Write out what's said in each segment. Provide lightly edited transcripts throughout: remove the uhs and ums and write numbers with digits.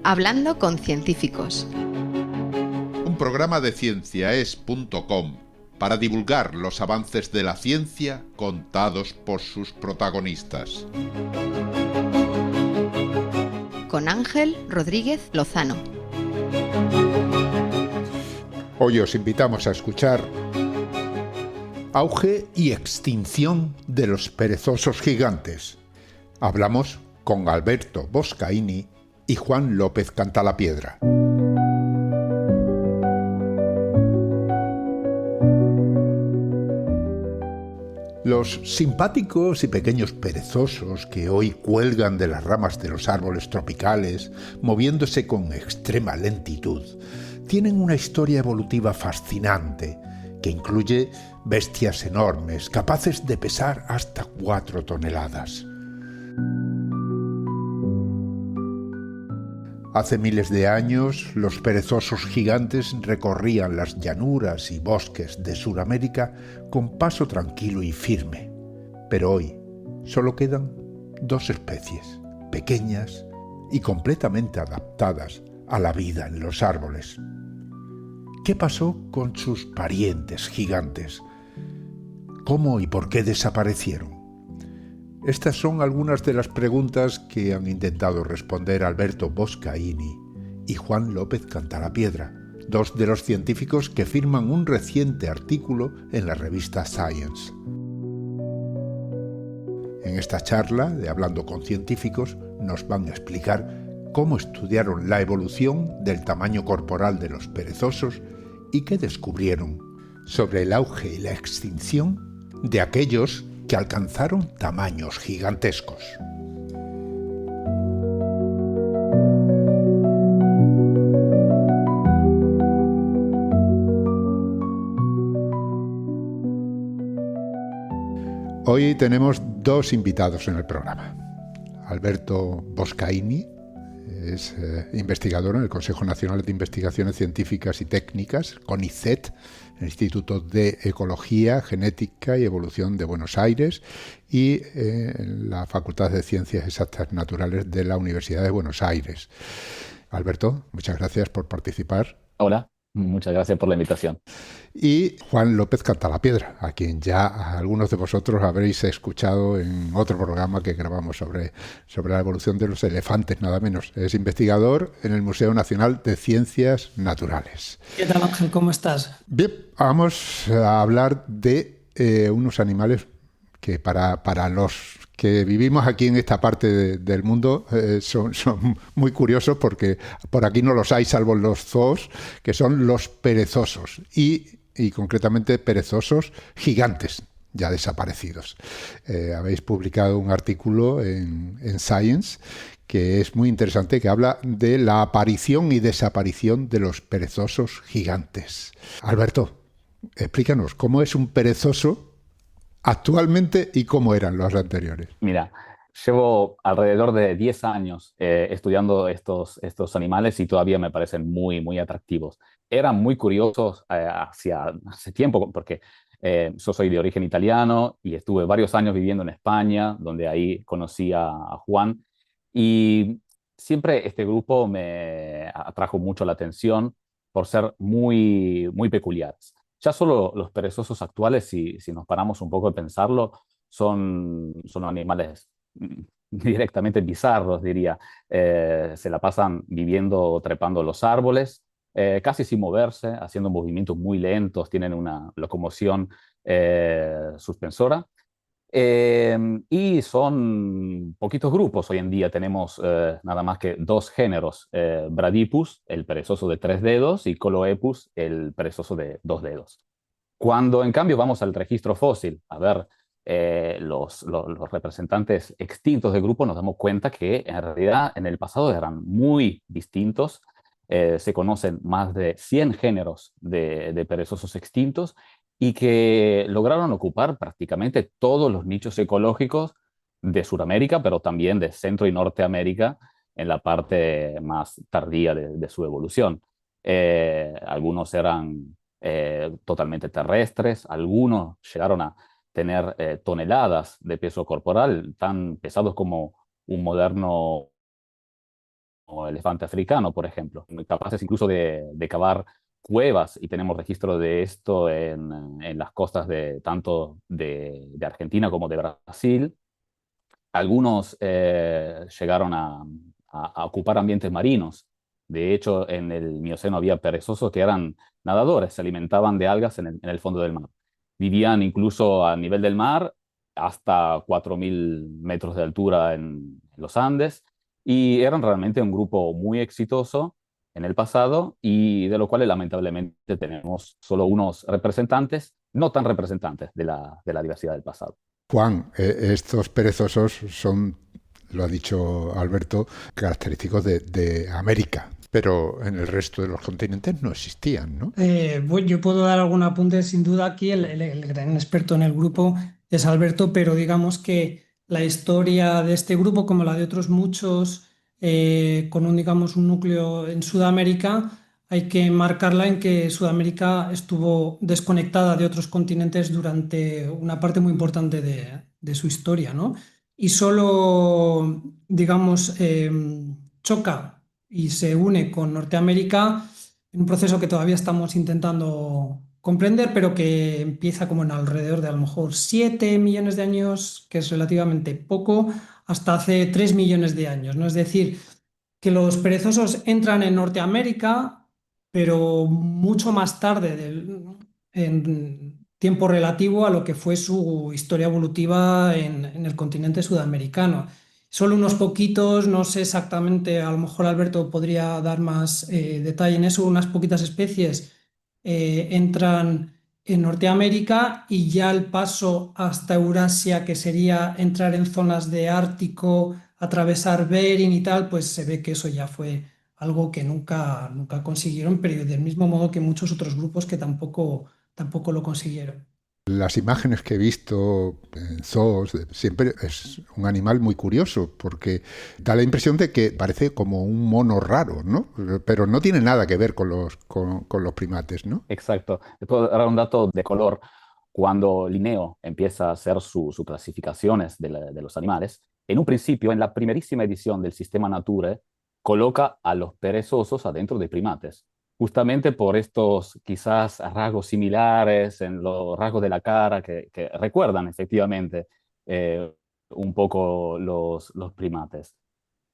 Hablando con científicos. Un programa de cienciaes.com para divulgar los avances de la ciencia contados por sus protagonistas. Con Ángel Rodríguez Lozano. Hoy os invitamos a escuchar Auge y extinción de los perezosos gigantes. Hablamos con Alberto Boscaini y Juan López Cantalapiedra. Los simpáticos y pequeños perezosos que hoy cuelgan de las ramas de los árboles tropicales, moviéndose con extrema lentitud, tienen una historia evolutiva fascinante que incluye bestias enormes, capaces de pesar hasta 4 toneladas. Hace miles de años, los perezosos gigantes recorrían las llanuras y bosques de Sudamérica con paso tranquilo y firme. Pero hoy solo quedan 2 especies, pequeñas y completamente adaptadas a la vida en los árboles. ¿Qué pasó con sus parientes gigantes? ¿Cómo y por qué desaparecieron? Estas son algunas de las preguntas que han intentado responder Alberto Boscaini y Juan López Cantalapiedra, 2 de los científicos que firman un reciente artículo en la revista Science. En esta charla de Hablando con Científicos nos van a explicar cómo estudiaron la evolución del tamaño corporal de los perezosos y qué descubrieron sobre el auge y la extinción de aquellos que alcanzaron tamaños gigantescos. Hoy tenemos 2 invitados en el programa. Alberto Boscaini es investigador en el Consejo Nacional de Investigaciones Científicas y Técnicas, CONICET, el Instituto de Ecología, Genética y Evolución de Buenos Aires y en la Facultad de Ciencias Exactas Naturales de la Universidad de Buenos Aires. Alberto, muchas gracias por participar. Hola, muchas gracias por la invitación. Y Juan López Cantalapiedra, a quien ya algunos de vosotros habréis escuchado en otro programa que grabamos sobre la evolución de los elefantes, nada menos. Es investigador en el Museo Nacional de Ciencias Naturales. ¿Qué tal, Ángel? ¿Cómo estás? Bien, vamos a hablar de unos animales que para los que vivimos aquí en esta parte del mundo son muy curiosos porque por aquí no los hay salvo los zoos, que son los perezosos y concretamente perezosos gigantes ya desaparecidos. Habéis publicado un artículo en Science que es muy interesante, que habla de la aparición y desaparición de los perezosos gigantes. Alberto, explícanos, ¿cómo es un perezoso actualmente y cómo eran los anteriores? Mira, llevo alrededor de 10 años estudiando estos animales y todavía me parecen muy, muy atractivos. Eran muy curiosos hace tiempo porque yo soy de origen italiano y estuve varios años viviendo en España, donde ahí conocí a Juan. Y siempre este grupo me atrajo mucho la atención por ser muy, muy peculiares. Ya solo los perezosos actuales, si nos paramos un poco a pensarlo, son animales directamente bizarros, diría. Se la pasan viviendo, trepando los árboles, casi sin moverse, haciendo movimientos muy lentos, tienen una locomoción suspensora. Y son poquitos grupos hoy en día. Tenemos nada más que 2 géneros, Bradypus, el perezoso de 3 dedos, y Coloepus, el perezoso de 2 dedos. Cuando en cambio vamos al registro fósil a ver los representantes extintos del grupo, nos damos cuenta que en realidad en el pasado eran muy distintos. Se conocen más de 100 géneros de perezosos extintos y que lograron ocupar prácticamente todos los nichos ecológicos de Sudamérica, pero también de Centro y Norteamérica en la parte más tardía de su evolución. Algunos eran totalmente terrestres, algunos llegaron a tener toneladas de peso corporal, tan pesados como un moderno elefante africano, por ejemplo, capaces incluso de cavar cuevas, y tenemos registro de esto en las costas tanto de Argentina como de Brasil. Algunos llegaron a ocupar ambientes marinos. De hecho, en el Mioceno había perezosos que eran nadadores, se alimentaban de algas en el fondo del mar. Vivían incluso a nivel del mar, hasta 4.000 metros de altura en los Andes, y eran realmente un grupo muy exitoso en el pasado, y de lo cual lamentablemente tenemos solo unos representantes, no tan representantes de la diversidad del pasado. Juan, estos perezosos son, lo ha dicho Alberto, característicos de América, pero en el resto de los continentes no existían, ¿no? Bueno, yo puedo dar algún apunte, sin duda aquí el gran experto en el grupo es Alberto, pero digamos que la historia de este grupo, como la de otros muchos, con digamos, un núcleo en Sudamérica, hay que marcarla en que Sudamérica estuvo desconectada de otros continentes durante una parte muy importante de su historia, ¿no? Y solo, digamos, choca y se une con Norteamérica en un proceso que todavía estamos intentando comprender, pero que empieza como en alrededor de a lo mejor 7 millones de años, que es relativamente poco, hasta hace 3 millones de años, ¿no? Es decir, que los perezosos entran en Norteamérica, pero mucho más tarde, en tiempo relativo a lo que fue su historia evolutiva en el continente sudamericano. Solo unos poquitos, no sé exactamente, a lo mejor Alberto podría dar más detalle en eso, unas poquitas especies entran en Norteamérica, y ya el paso hasta Eurasia, que sería entrar en zonas de Ártico, atravesar Bering y tal, pues se ve que eso ya fue algo que nunca consiguieron, pero del mismo modo que muchos otros grupos que tampoco lo consiguieron. Las imágenes que he visto en zoos, siempre es un animal muy curioso, porque da la impresión de que parece como un mono raro, ¿no? Pero no tiene nada que ver con los primates, ¿no? Exacto. Te puedo dar un dato de color. Cuando Linneo empieza a hacer sus clasificaciones de los animales, en un principio, en la primerísima edición del Sistema Naturae, coloca a los perezosos adentro de primates, justamente por estos quizás rasgos similares en los rasgos de la cara que recuerdan efectivamente un poco los primates.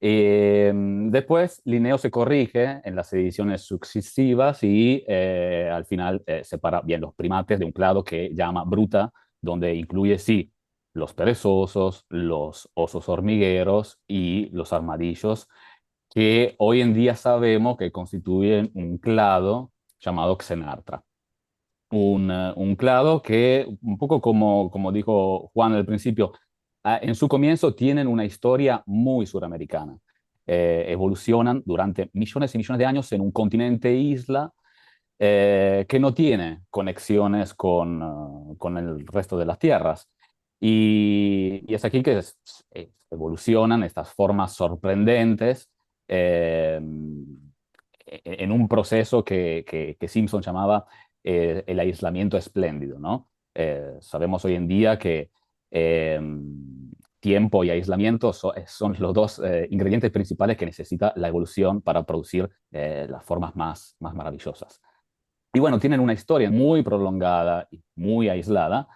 Después, Linneo se corrige en las ediciones sucesivas y al final separa bien los primates de un clado que llama Bruta, donde incluye, sí, los perezosos, los osos hormigueros y los armadillos, que hoy en día sabemos que constituyen un clado llamado Xenarthra. Un clado que, un poco como dijo Juan al principio, en su comienzo tienen una historia muy suramericana. Evolucionan durante millones y millones de años en un continente isla que no tiene conexiones con el resto de las tierras. Y es aquí que evolucionan estas formas sorprendentes en un proceso que Simpson llamaba el aislamiento espléndido, ¿no? Sabemos hoy en día que eh, tiempo y aislamiento son los dos ingredientes principales que necesita la evolución para producir las formas más maravillosas. Y bueno, tienen una historia muy prolongada y muy aislada,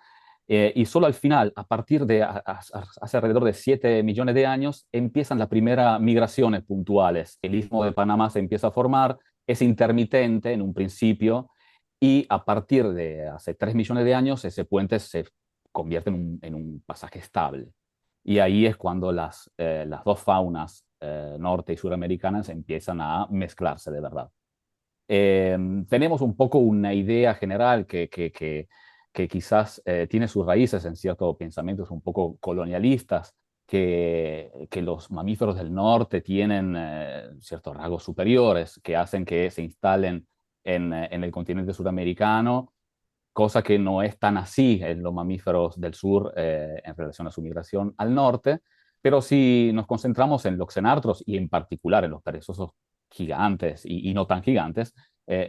y solo al final, a partir de hace alrededor de 7 millones de años, empiezan las primeras migraciones puntuales. El Istmo de Panamá se empieza a formar, es intermitente en un principio, y a partir de hace 3 millones de años, ese puente se convierte en un pasaje estable. Y ahí es cuando las dos faunas norte y suramericanas empiezan a mezclarse de verdad. Tenemos un poco una idea general que quizás tiene sus raíces en ciertos pensamientos un poco colonialistas, que los mamíferos del norte tienen ciertos rasgos superiores que hacen que se instalen en el continente suramericano, cosa que no es tan así en los mamíferos del sur en relación a su migración al norte. Pero si nos concentramos en los xenartros y en particular en los perezosos gigantes y no tan gigantes,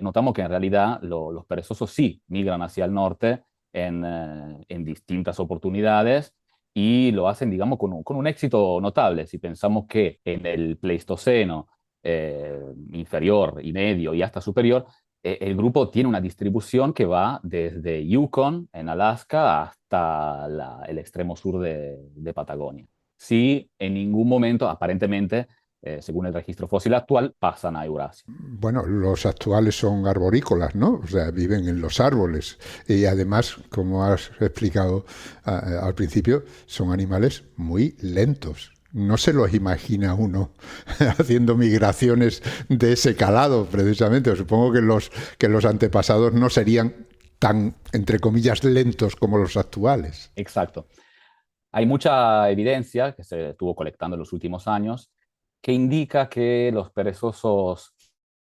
notamos que en realidad los perezosos sí migran hacia el norte en distintas oportunidades, y lo hacen, digamos, con un éxito notable. Si pensamos que en el Pleistoceno inferior y medio y hasta superior, el grupo tiene una distribución que va desde Yukon, en Alaska, hasta el extremo sur de Patagonia. Sí, en ningún momento, aparentemente, según el registro fósil actual, pasan a Eurasia. Bueno, los actuales son arborícolas, ¿no? O sea, viven en los árboles. Y además, como has explicado al principio, son animales muy lentos. No se los imagina uno haciendo migraciones de ese calado, precisamente. Supongo que los antepasados no serían tan, entre comillas, lentos como los actuales. Exacto. Hay mucha evidencia que se estuvo colectando en los últimos años que indica que los perezosos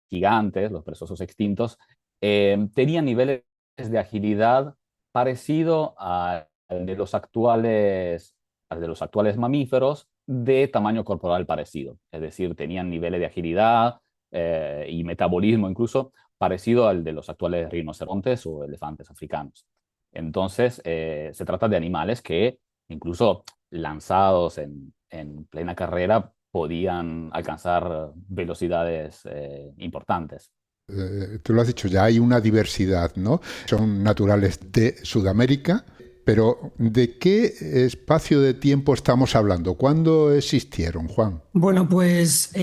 gigantes, los perezosos extintos, tenían niveles de agilidad parecido al de los actuales mamíferos de tamaño corporal parecido. Es decir, tenían niveles de agilidad y metabolismo incluso parecido al de los actuales rinocerontes o elefantes africanos. Entonces, se trata de animales que incluso lanzados en plena carrera podían alcanzar velocidades importantes. Tú lo has dicho, ya hay una diversidad, ¿no? Son naturales de Sudamérica, pero ¿de qué espacio de tiempo estamos hablando? ¿Cuándo existieron, Juan? Bueno, pues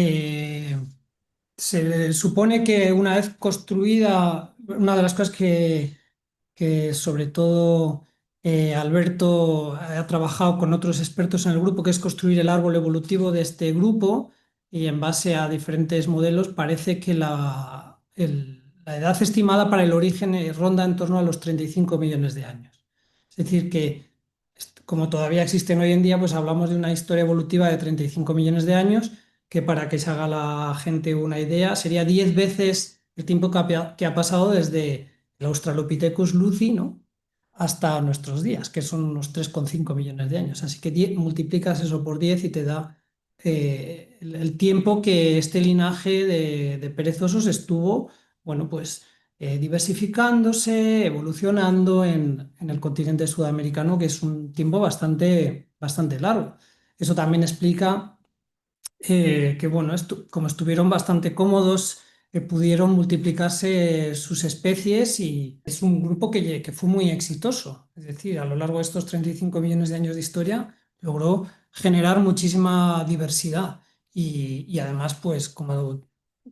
se supone que una vez construida, una de las cosas que sobre todo Alberto ha trabajado con otros expertos en el grupo, que es construir el árbol evolutivo de este grupo, y en base a diferentes modelos parece que la edad estimada para el origen ronda en torno a los 35 millones de años. Es decir, que como todavía existen hoy en día, pues hablamos de una historia evolutiva de 35 millones de años, que para que se haga la gente una idea, sería 10 veces el tiempo que ha pasado desde el Australopithecus luci, ¿no?, hasta nuestros días, que son unos 3,5 millones de años. Así que multiplicas eso por 10 y te da el tiempo que este linaje de perezosos estuvo, bueno, pues diversificándose, evolucionando en el continente sudamericano, que es un tiempo bastante largo. Eso también explica que, bueno, como estuvieron bastante cómodos, pudieron multiplicarse sus especies, y es un grupo que fue muy exitoso. Es decir, a lo largo de estos 35 millones de años de historia logró generar muchísima diversidad, y además, pues como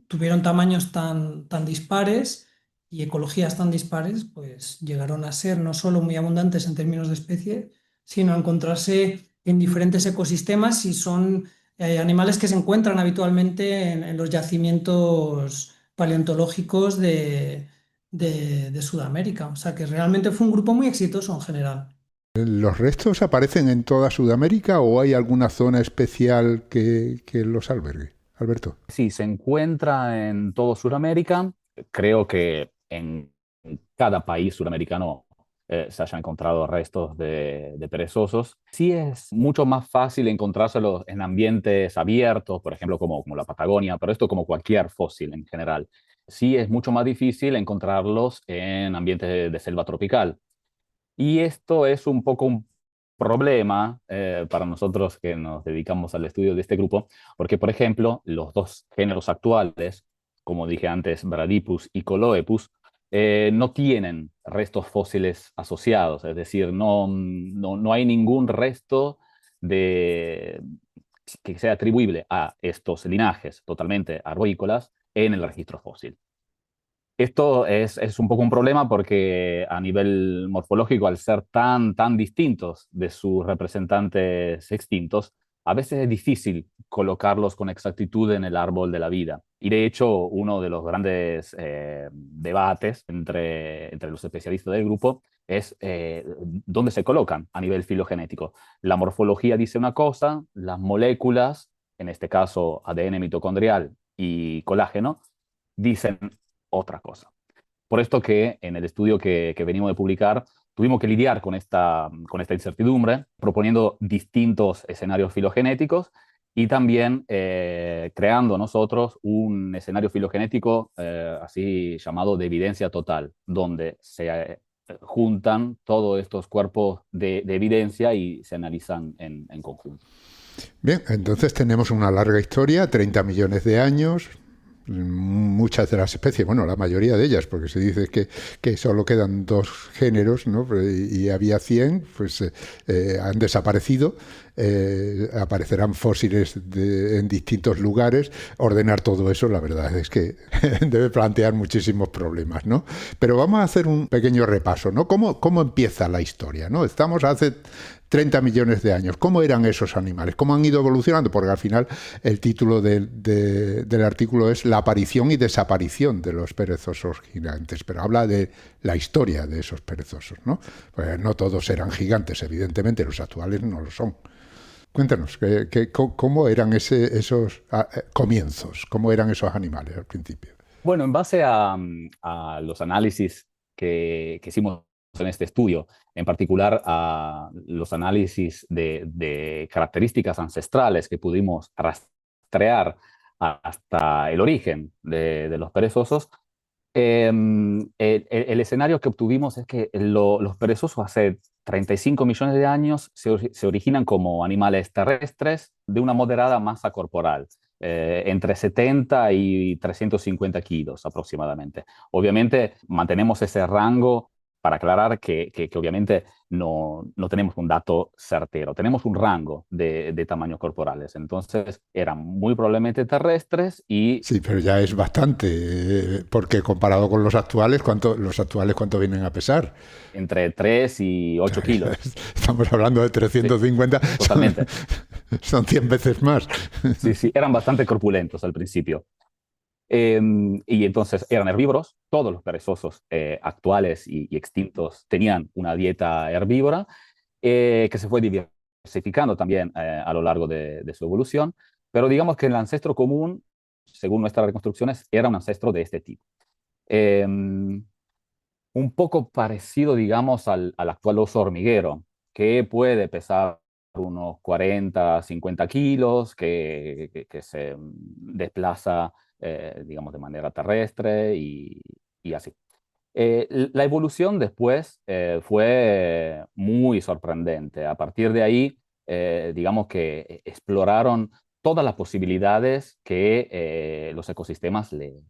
tuvieron tamaños tan dispares y ecologías tan dispares, pues llegaron a ser no solo muy abundantes en términos de especie, sino a encontrarse en diferentes ecosistemas, y son animales que se encuentran habitualmente en los yacimientos paleontológicos de Sudamérica. O sea que realmente fue un grupo muy exitoso en general. ¿Los restos aparecen en toda Sudamérica o hay alguna zona especial que los albergue? Alberto. Sí, se encuentra en todo Sudamérica. Creo que en cada país sudamericano se hayan encontrado restos de perezosos. Sí es mucho más fácil encontrárselos en ambientes abiertos, por ejemplo, como la Patagonia, pero esto como cualquier fósil en general. Sí es mucho más difícil encontrarlos en ambientes de selva tropical. Y esto es un poco un problema para nosotros que nos dedicamos al estudio de este grupo, porque, por ejemplo, los dos géneros actuales, como dije antes, Bradypus y Coloepus, no tienen restos fósiles asociados, es decir, no hay ningún resto de, que sea atribuible a estos linajes totalmente arborícolas en el registro fósil. Esto es un poco un problema porque a nivel morfológico, al ser tan distintos de sus representantes extintos, a veces es difícil colocarlos con exactitud en el árbol de la vida. Y de hecho, uno de los grandes debates entre los especialistas del grupo es dónde se colocan a nivel filogenético. La morfología dice una cosa, las moléculas, en este caso ADN mitocondrial y colágeno, dicen otra cosa. Por esto que en el estudio que venimos de publicar tuvimos que lidiar con esta incertidumbre, proponiendo distintos escenarios filogenéticos y también creando nosotros un escenario filogenético así llamado de evidencia total, donde se juntan todos estos cuerpos de evidencia y se analizan en conjunto. Bien, entonces tenemos una larga historia, 30 millones de años, muchas de las especies, bueno, la mayoría de ellas, porque se dice que solo quedan 2 géneros, ¿no? Y había 100, pues han desaparecido, aparecerán fósiles en distintos lugares. Ordenar todo eso, la verdad es que debe plantear muchísimos problemas, ¿no? Pero vamos a hacer un pequeño repaso, ¿no? ¿Cómo empieza la historia, ¿no? Estamos hace 30 millones de años. ¿Cómo eran esos animales? ¿Cómo han ido evolucionando? Porque al final el título del artículo es La aparición y desaparición de los perezosos gigantes, pero habla de la historia de esos perezosos, ¿no? Pues no todos eran gigantes, evidentemente, los actuales no lo son. Cuéntanos, ¿cómo eran esos comienzos? ¿Cómo eran esos animales al principio? Bueno, en base a los análisis que hicimos en este estudio, en particular a los análisis de características ancestrales que pudimos rastrear hasta el origen de los perezosos, el escenario que obtuvimos es que los perezosos hace 35 millones de años se originan como animales terrestres de una moderada masa corporal, entre 70 y 350 kilos aproximadamente. Obviamente mantenemos ese rango para aclarar que obviamente no tenemos un dato certero, tenemos un rango de tamaños corporales. Entonces eran muy probablemente terrestres y... Sí, pero ya es bastante, porque comparado con los actuales, ¿cuánto vienen a pesar? Entre 3 y 8 kilos. Estamos hablando de 350. Sí, totalmente. Son 100 veces más. Sí, eran bastante corpulentos al principio. Y entonces eran herbívoros. Todos los perezosos actuales y extintos tenían una dieta herbívora que se fue diversificando también a lo largo de su evolución. Pero digamos que el ancestro común, según nuestras reconstrucciones, era un ancestro de este tipo. Un poco parecido, digamos, al actual oso hormiguero, que puede pesar unos 40, 50 kilos, que se desplaza, digamos, de manera terrestre y así. La evolución después fue muy sorprendente. A partir de ahí, digamos que exploraron todas las posibilidades que los ecosistemas les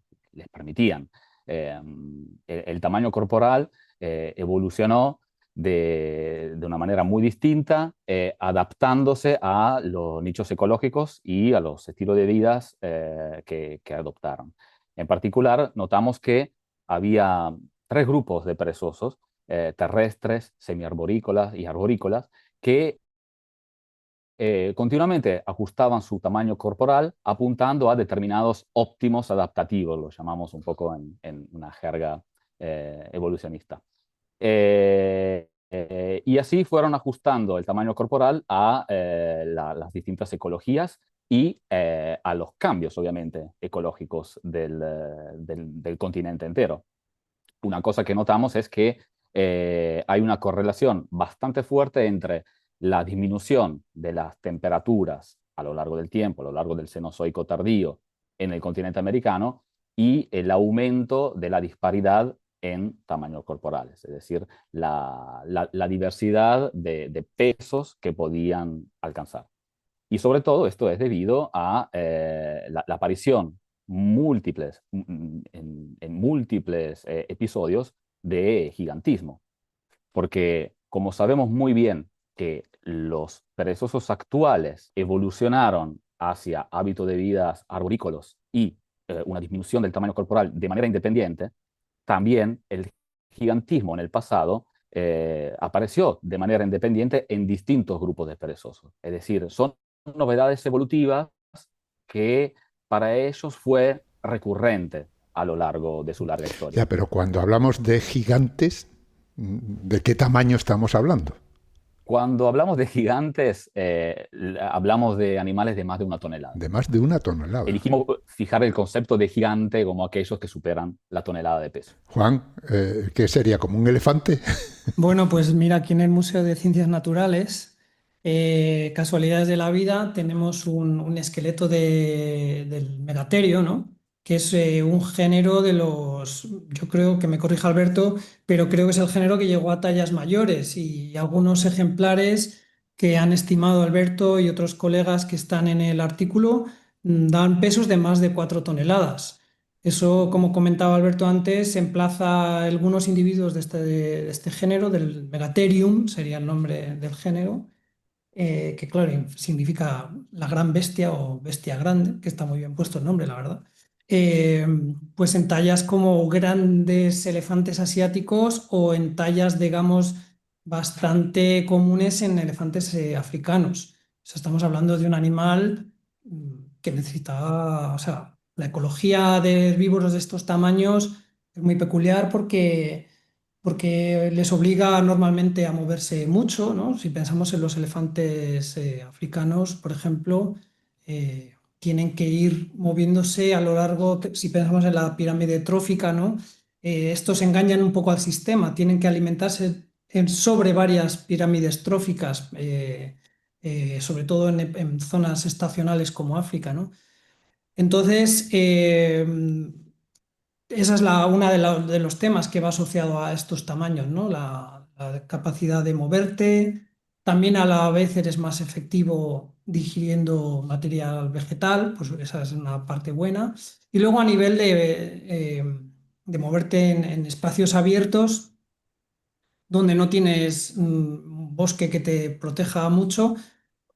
permitían. El tamaño corporal evolucionó de una manera muy distinta, adaptándose a los nichos ecológicos y a los estilos de vida que adoptaron. En particular, notamos que había 3 grupos de perezosos, terrestres, semiarborícolas y arborícolas, que continuamente ajustaban su tamaño corporal apuntando a determinados óptimos adaptativos, lo llamamos un poco en una jerga evolucionista. Y así fueron ajustando el tamaño corporal a las distintas ecologías y a los cambios, obviamente, ecológicos del continente entero. Una cosa que notamos es que hay una correlación bastante fuerte entre la disminución de las temperaturas a lo largo del tiempo, a lo largo del Cenozoico tardío en el continente americano, y el aumento de la disparidad en tamaños corporales, es decir, la diversidad de pesos que podían alcanzar. Y sobre todo esto es debido a la aparición en múltiples episodios de gigantismo. Porque como sabemos muy bien que los perezosos actuales evolucionaron hacia hábitos de vida arborícolas y una disminución del tamaño corporal de manera independiente, también el gigantismo en el pasado apareció de manera independiente en distintos grupos de perezosos. Es decir, son novedades evolutivas que para ellos fue recurrente a lo largo de su larga historia. Ya, pero cuando hablamos de gigantes, ¿de qué tamaño estamos hablando? Cuando hablamos de gigantes, hablamos de animales de más de 1 tonelada. De más de 1 tonelada. Elegimos fijar el concepto de gigante como aquellos que superan la tonelada de peso. Juan, ¿qué sería? ¿Como un elefante? Bueno, pues mira, aquí en el Museo de Ciencias Naturales, casualidades de la vida, tenemos un esqueleto del megaterio, ¿no? que es un género de los, yo creo que me corrija Alberto, pero creo que es el género que llegó a tallas mayores y algunos ejemplares que han estimado Alberto y otros colegas que están en el artículo dan pesos de más de 4 toneladas. Eso, como comentaba Alberto antes, emplaza a algunos individuos de este género, del Megatherium, sería el nombre del género, que claro, significa la gran bestia o bestia grande, que está muy bien puesto el nombre, la verdad. Eh, pues en tallas como grandes elefantes asiáticos o en tallas, digamos, bastante comunes en elefantes africanos. O sea, estamos hablando de un animal que necesita, o sea, la ecología de herbívoros de estos tamaños es muy peculiar porque les obliga normalmente a moverse mucho, ¿no? Si pensamos en los elefantes africanos, por ejemplo, tienen que ir moviéndose a lo largo, si pensamos en la pirámide trófica, ¿no? Estos engañan un poco al sistema, tienen que alimentarse sobre varias pirámides tróficas, sobre todo en zonas estacionales como África, ¿no? Entonces, esa es una de los temas que va asociado a estos tamaños, ¿no? La capacidad de moverte. También a la vez eres más efectivo digiriendo material vegetal, pues esa es una parte buena. Y luego a nivel de moverte en espacios abiertos, donde no tienes un bosque que te proteja mucho,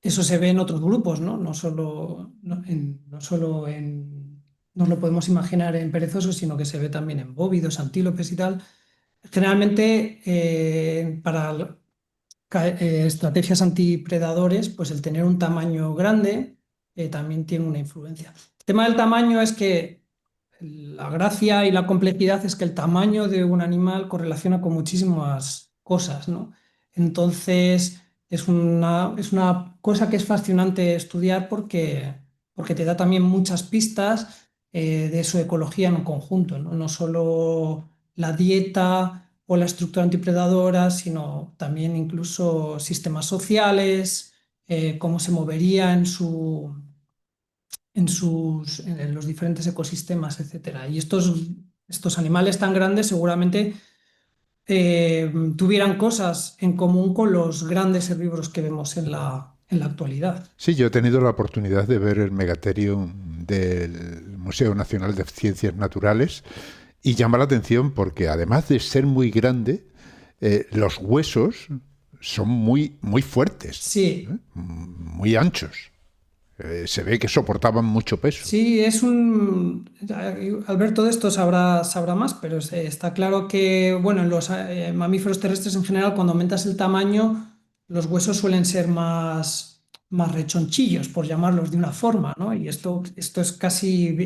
eso se ve en otros grupos, ¿no? No solo nos lo podemos imaginar en perezosos, sino que se ve también en bóvidos, antílopes y tal. Generalmente, para estrategias antipredadores, pues el tener un tamaño grande también tiene una influencia. El tema del tamaño es que la gracia y la complejidad es que el tamaño de un animal correlaciona con muchísimas cosas, ¿no? Entonces, es una cosa que es fascinante estudiar porque te da también muchas pistas de su ecología en un conjunto, ¿no? No solo la dieta o la estructura antipredadora, sino también incluso sistemas sociales, cómo se movería en los diferentes ecosistemas, etcétera. Y estos animales tan grandes seguramente tuvieran cosas en común con los grandes herbívoros que vemos en la actualidad. Sí, yo he tenido la oportunidad de ver el Megatherium del Museo Nacional de Ciencias Naturales y llama la atención porque además de ser muy grande, los huesos son muy, muy fuertes, Sí, muy anchos. Se ve que soportaban mucho peso. sí, Alberto de esto sabrá más, pero está claro que, bueno, en los mamíferos terrestres en general, cuando aumentas el tamaño, los huesos suelen ser más rechonchillos, por llamarlos de una forma, ¿no? Y esto es casi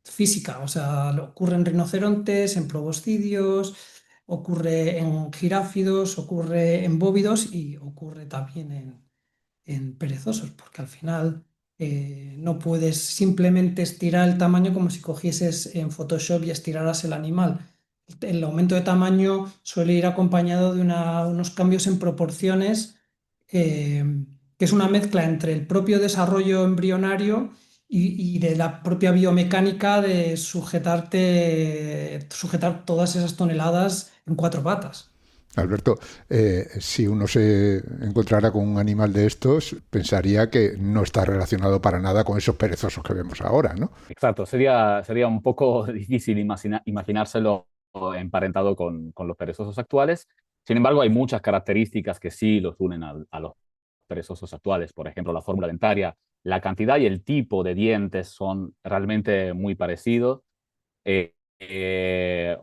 física, o sea, ocurre en rinocerontes, en proboscidios, ocurre en giráfidos, ocurre en bóvidos y ocurre también en perezosos, porque al final no puedes simplemente estirar el tamaño como si cogieses en Photoshop y estiraras el animal. El aumento de tamaño suele ir acompañado de unos cambios en proporciones, eh, que es una mezcla entre el propio desarrollo embrionario y de la propia biomecánica de sujetar todas esas toneladas en 4 patas. Alberto, si uno se encontrara con un animal de estos, pensaría que no está relacionado para nada con esos perezosos que vemos ahora, ¿no? Exacto, sería un poco difícil imaginárselo emparentado con los perezosos actuales. Sin embargo, hay muchas características que sí los unen a los perezosos actuales. Por ejemplo, la fórmula dentaria, la cantidad y el tipo de dientes son realmente muy parecidos.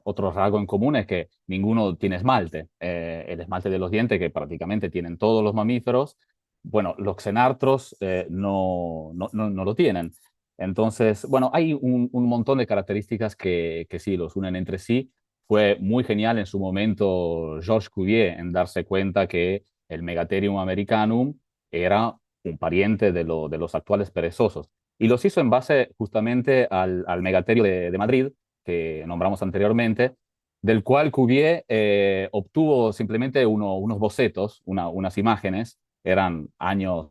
Otro rasgo en común es que ninguno tiene esmalte. El esmalte de los dientes, que prácticamente tienen todos los mamíferos, bueno, los xenartros no lo tienen. Entonces, bueno, hay un montón de características que sí los unen entre sí. Fue muy genial en su momento Georges Cuvier en darse cuenta que el Megatherium americanum era un pariente de los actuales perezosos. Y los hizo en base justamente al Megatherio de Madrid, que nombramos anteriormente, del cual Cuvier obtuvo simplemente unos bocetos, unas imágenes. Eran años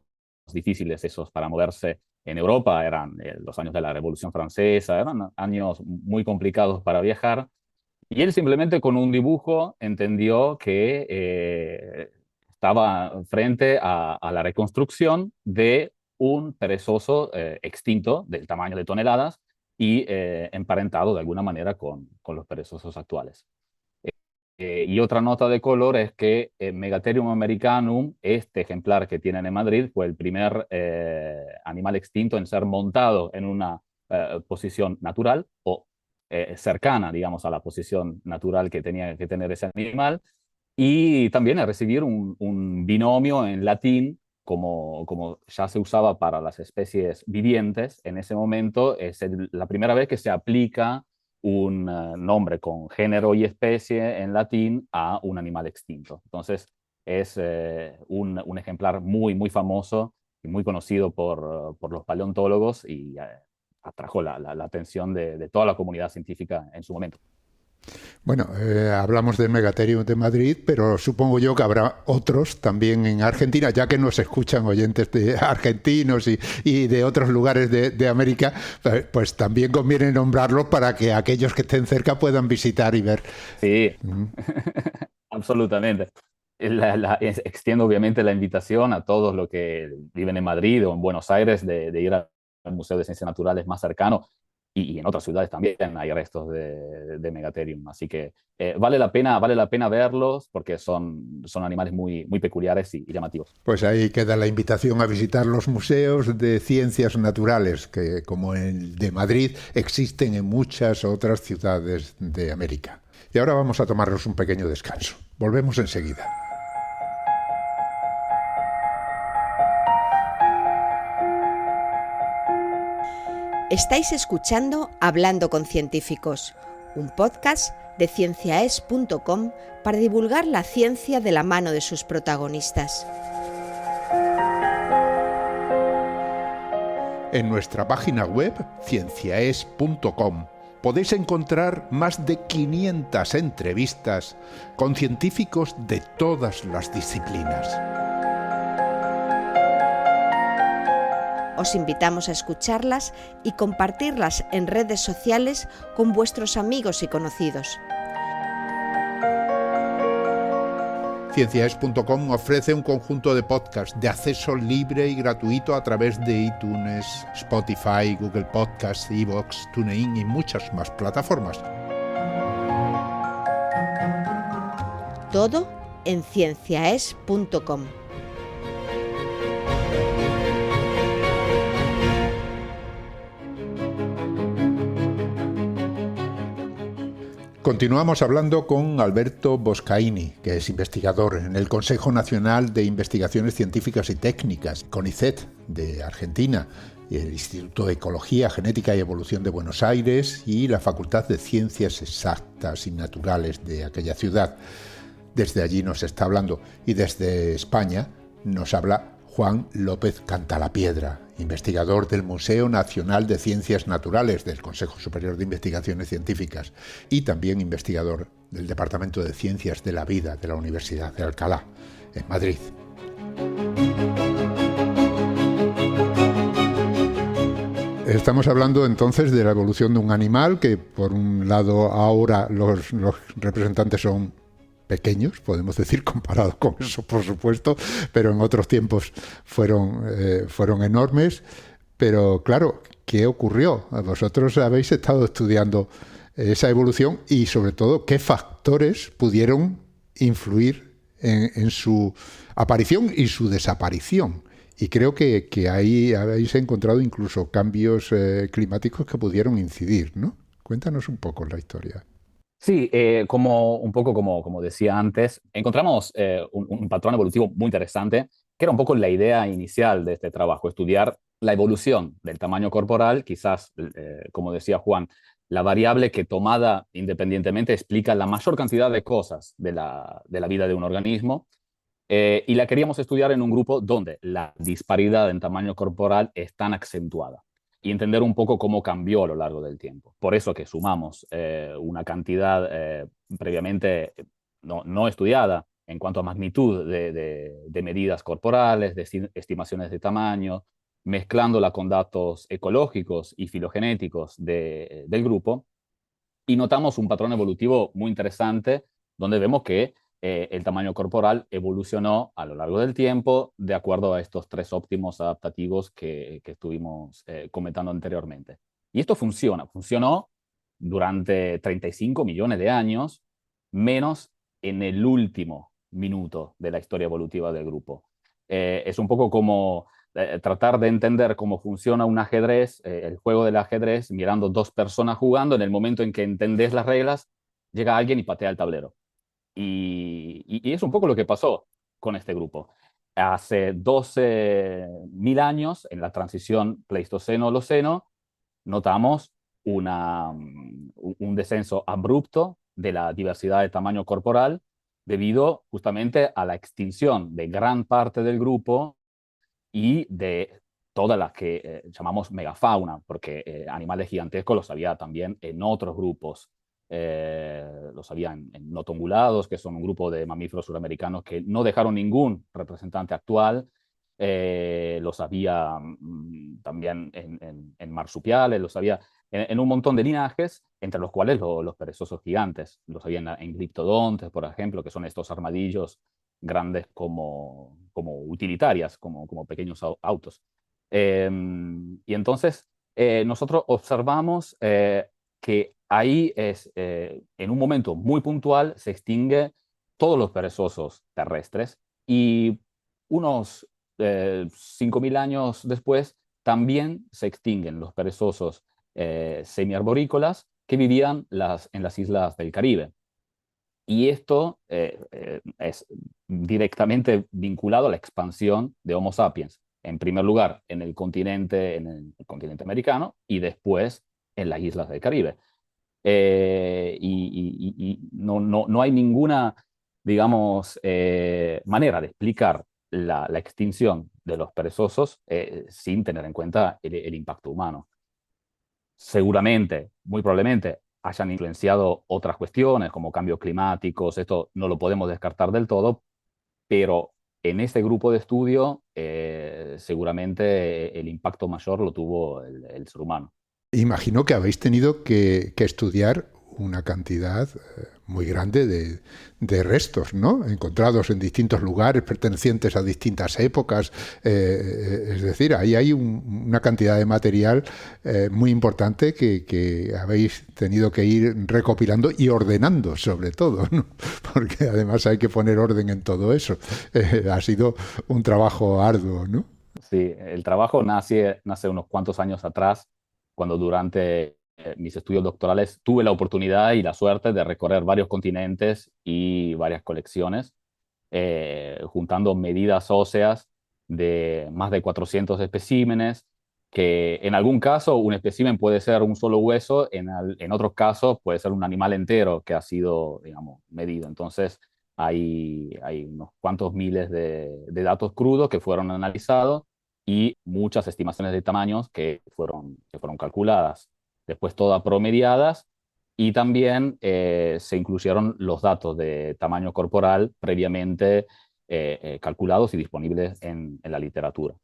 difíciles esos para moverse en Europa, eran los años de la Revolución Francesa, eran años muy complicados para viajar. Y él simplemente con un dibujo entendió que estaba frente a la reconstrucción de un perezoso extinto del tamaño de toneladas y emparentado de alguna manera con los perezosos actuales. Y otra nota de color es que Megatherium americanum, este ejemplar que tienen en Madrid, fue el primer animal extinto en ser montado en una posición natural o cercana, digamos, a la posición natural que tenía que tener ese animal, y también a recibir un binomio en latín, como ya se usaba para las especies vivientes. En ese momento es la primera vez que se aplica un nombre con género y especie en latín a un animal extinto. Entonces es un ejemplar muy, muy famoso y muy conocido por los paleontólogos, y atrajo la atención de toda la comunidad científica en su momento. Bueno, hablamos de Megatherium de Madrid, pero supongo yo que habrá otros también en Argentina, ya que nos escuchan oyentes de argentinos y de otros lugares de América, pues también conviene nombrarlos para que aquellos que estén cerca puedan visitar y ver. Sí, absolutamente. Extiendo obviamente la invitación a todos los que viven en Madrid o en Buenos Aires de ir al Museo de Ciencias Naturales más cercano, y en otras ciudades también hay restos de Megatherium. Así que vale la pena verlos, porque son animales muy, muy peculiares y llamativos. Pues ahí queda la invitación a visitar los museos de ciencias naturales, que como el de Madrid existen en muchas otras ciudades de América. Y ahora vamos a tomarnos un pequeño descanso. Volvemos enseguida. Estáis escuchando Hablando con Científicos, un podcast de cienciaes.com para divulgar la ciencia de la mano de sus protagonistas. En nuestra página web, cienciaes.com, podéis encontrar más de 500 entrevistas con científicos de todas las disciplinas. Os invitamos a escucharlas y compartirlas en redes sociales con vuestros amigos y conocidos. Cienciaes.com ofrece un conjunto de podcasts de acceso libre y gratuito a través de iTunes, Spotify, Google Podcasts, iVoox, TuneIn y muchas más plataformas. Todo en cienciaes.com. Continuamos hablando con Alberto Boscaini, que es investigador en el Consejo Nacional de Investigaciones Científicas y Técnicas, CONICET, de Argentina, y el Instituto de Ecología, Genética y Evolución de Buenos Aires y la Facultad de Ciencias Exactas y Naturales de aquella ciudad. Desde allí nos está hablando, y desde España nos habla Juan López Cantalapiedra, investigador del Museo Nacional de Ciencias Naturales del Consejo Superior de Investigaciones Científicas y también investigador del Departamento de Ciencias de la Vida de la Universidad de Alcalá, en Madrid. Estamos hablando entonces de la evolución de un animal que, por un lado, ahora los representantes son pequeños, podemos decir, comparados con eso, por supuesto, pero en otros tiempos fueron enormes. Pero claro, ¿qué ocurrió? Vosotros habéis estado estudiando esa evolución y, sobre todo, ¿qué factores pudieron influir en su aparición y su desaparición? Y creo que ahí habéis encontrado incluso cambios climáticos que pudieron incidir, ¿no? Cuéntanos un poco la historia. Sí, como decía antes, encontramos un patrón evolutivo muy interesante, que era un poco la idea inicial de este trabajo: estudiar la evolución del tamaño corporal, quizás, como decía Juan, la variable que, tomada independientemente, explica la mayor cantidad de cosas de la vida de un organismo, y la queríamos estudiar en un grupo donde la disparidad en tamaño corporal es tan acentuada, y entender un poco cómo cambió a lo largo del tiempo. Por eso que sumamos una cantidad previamente no estudiada en cuanto a magnitud de medidas corporales, de estimaciones de tamaño, mezclándola con datos ecológicos y filogenéticos del grupo, y notamos un patrón evolutivo muy interesante donde vemos que el tamaño corporal evolucionó a lo largo del tiempo de acuerdo a estos tres óptimos adaptativos que estuvimos comentando anteriormente. Y esto funcionó durante 35 millones de años, menos en el último minuto de la historia evolutiva del grupo. Es un poco como tratar de entender cómo funciona un ajedrez, el juego del ajedrez, mirando dos personas jugando. En el momento en que entendés las reglas, llega alguien y patea el tablero. Y es un poco lo que pasó con este grupo. Hace 12.000 años, en la transición Pleistoceno-Holoceno, notamos un descenso abrupto de la diversidad de tamaño corporal debido justamente a la extinción de gran parte del grupo y de todas las que llamamos megafauna, porque animales gigantescos los había también en otros grupos. Los había en notongulados, que son un grupo de mamíferos suramericanos que no dejaron ningún representante actual. Los había también en marsupiales, los había en un montón de linajes, entre los cuales los perezosos gigantes. Los había en gliptodontes, por ejemplo, que son estos armadillos grandes como utilitarias, como pequeños autos. Y entonces nosotros observamos que ahí en un momento muy puntual se extingue todos los perezosos terrestres y unos 5.000 años después también se extinguen los perezosos semiarborícolas que vivían en las islas del Caribe. Y esto es directamente vinculado a la expansión de Homo sapiens. En primer lugar, en el continente americano y después en las islas del Caribe. Y no hay ninguna, digamos, manera de explicar la extinción de los perezosos sin tener en cuenta el impacto humano. Seguramente, muy probablemente, hayan influenciado otras cuestiones como cambios climáticos, esto no lo podemos descartar del todo, pero en este grupo de estudio seguramente el impacto mayor lo tuvo el ser humano. Imagino que habéis tenido que estudiar una cantidad muy grande de restos, ¿no? Encontrados en distintos lugares, pertenecientes a distintas épocas. Es decir, ahí hay una cantidad de material muy importante que habéis tenido que ir recopilando y ordenando, sobre todo, ¿no? Porque además hay que poner orden en todo eso. Ha sido un trabajo arduo, ¿no? Sí, el trabajo nace unos cuantos años atrás, cuando durante mis estudios doctorales tuve la oportunidad y la suerte de recorrer varios continentes y varias colecciones, juntando medidas óseas de más de 400 especímenes, que en algún caso un espécimen puede ser un solo hueso, en otros casos puede ser un animal entero que ha sido, digamos, medido. Entonces hay unos cuantos miles de datos crudos que fueron analizados y muchas estimaciones de tamaños que fueron calculadas, después todas promediadas, y también se incluyeron los datos de tamaño corporal previamente calculados y disponibles en la literatura.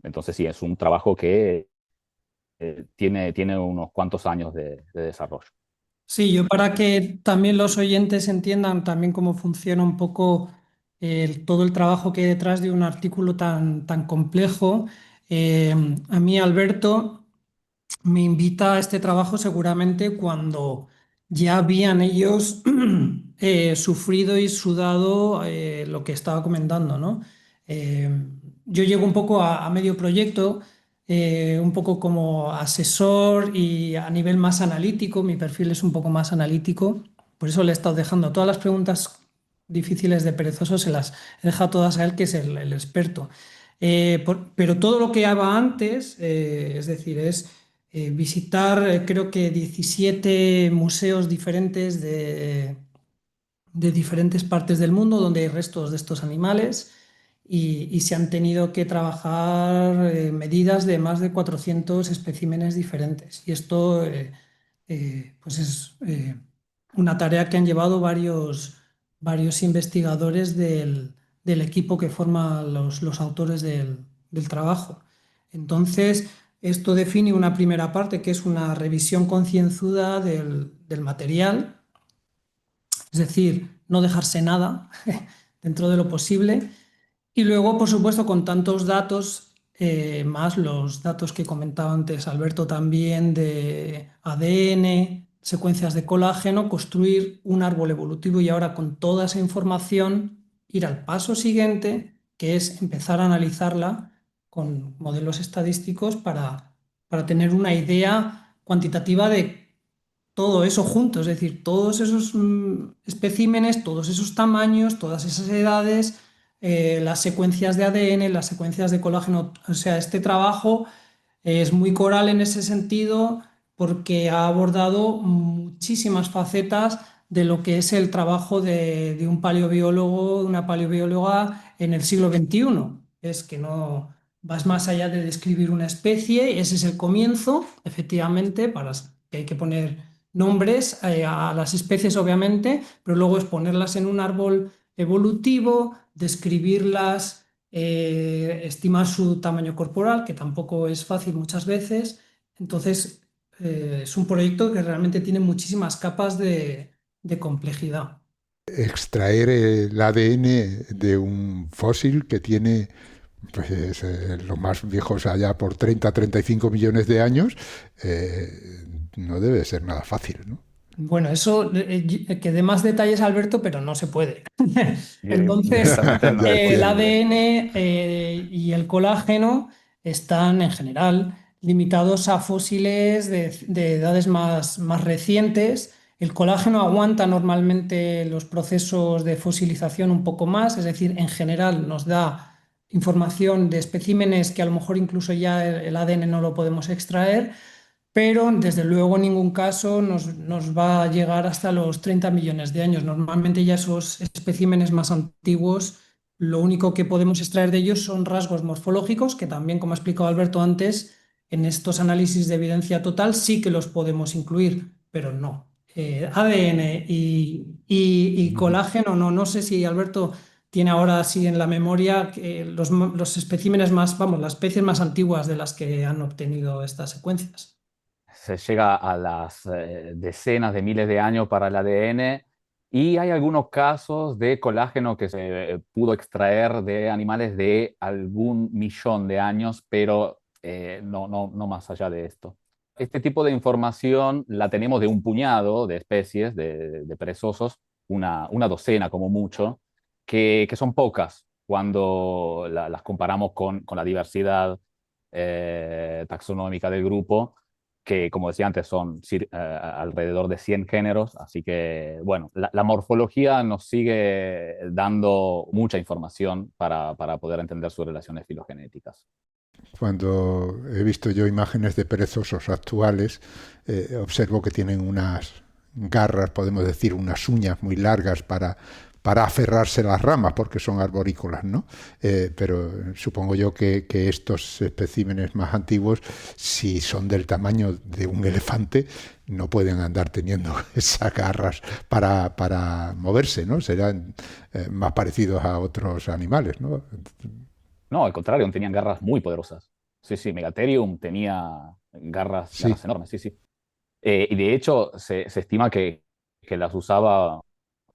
Entonces sí, es un trabajo que tiene unos cuantos años de desarrollo. Sí, yo para que también los oyentes entiendan también cómo funciona un poco todo el trabajo que hay detrás de un artículo tan complejo, eh, a mí Alberto me invita a este trabajo seguramente cuando ya habían ellos sufrido y sudado lo que estaba comentando, ¿no? Eh, yo llego un poco a medio proyecto, un poco como asesor y a nivel más analítico, mi perfil es un poco más analítico, por eso le he estado dejando todas las preguntas difíciles de perezoso, se las he dejado todas a él, que es el experto. Pero todo lo que haga antes, es decir, es visitar creo que 17 museos diferentes de diferentes partes del mundo donde hay restos de estos animales y se han tenido que trabajar medidas de más de 400 especímenes diferentes. Y esto pues es una tarea que han llevado varios investigadores del equipo que forma los autores del trabajo. Entonces, esto define una primera parte que es una revisión concienzuda del material, es decir, no dejarse nada dentro de lo posible. Y luego, por supuesto, con tantos datos, más los datos que comentaba antes Alberto también de ADN, secuencias de colágeno, construir un árbol evolutivo y ahora con toda esa información ir al paso siguiente, que es empezar a analizarla con modelos estadísticos para tener una idea cuantitativa de todo eso junto, es decir, todos esos especímenes, todos esos tamaños, todas esas edades, las secuencias de ADN, las secuencias de colágeno, o sea, este trabajo es muy coral en ese sentido porque ha abordado muchísimas facetas de lo que es el trabajo de un paleobiólogo, de una paleobióloga en el siglo XXI. Es que no vas más allá de describir una especie, ese es el comienzo, efectivamente, para que hay que poner nombres a las especies, obviamente, pero luego es ponerlas en un árbol evolutivo, describirlas, estimar su tamaño corporal, que tampoco es fácil muchas veces. Entonces, es un proyecto que realmente tiene muchísimas capas de complejidad. Extraer el ADN de un fósil que tiene pues, los más viejos allá por 30-35 millones de años, no debe ser nada fácil, ¿no? Bueno, eso, que dé más detalles, Alberto, pero no se puede. Entonces, Directamente no. Ya el entiendo. ADN y el colágeno están en general limitados a fósiles de edades más recientes. El colágeno aguanta normalmente los procesos de fosilización un poco más, es decir, en general nos da información de especímenes que a lo mejor incluso ya el ADN no lo podemos extraer, pero desde luego en ningún caso nos va a llegar hasta los 30 millones de años. Normalmente ya esos especímenes más antiguos, lo único que podemos extraer de ellos son rasgos morfológicos, que también, como ha explicado Alberto antes, en estos análisis de evidencia total sí que los podemos incluir, pero no. ADN y colágeno, no sé si Alberto tiene ahora así en la memoria los especímenes más, vamos, las especies más antiguas de las que han obtenido estas secuencias. Se llega a las decenas de miles de años para el ADN y hay algunos casos de colágeno que se pudo extraer de animales de algún millón de años, pero no más allá de esto. Este tipo de información la tenemos de un puñado de especies de perezosos, una docena como mucho, que son pocas cuando las comparamos con la diversidad taxonómica del grupo, que como decía antes son alrededor de 100 géneros, así que bueno, la morfología nos sigue dando mucha información para poder entender sus relaciones filogenéticas. Cuando he visto yo imágenes de perezosos actuales, observo que tienen unas garras, podemos decir, unas uñas muy largas para aferrarse a las ramas, porque son arborícolas, ¿no? Pero supongo yo que estos especímenes más antiguos, si son del tamaño de un elefante, no pueden andar teniendo esas garras para moverse, ¿no? Serán más parecidos a otros animales, ¿no? No, al contrario, tenían garras muy poderosas. Sí, sí, Megatherium tenía garras Sí. enormes, sí, sí. Y de hecho, se estima que las usaba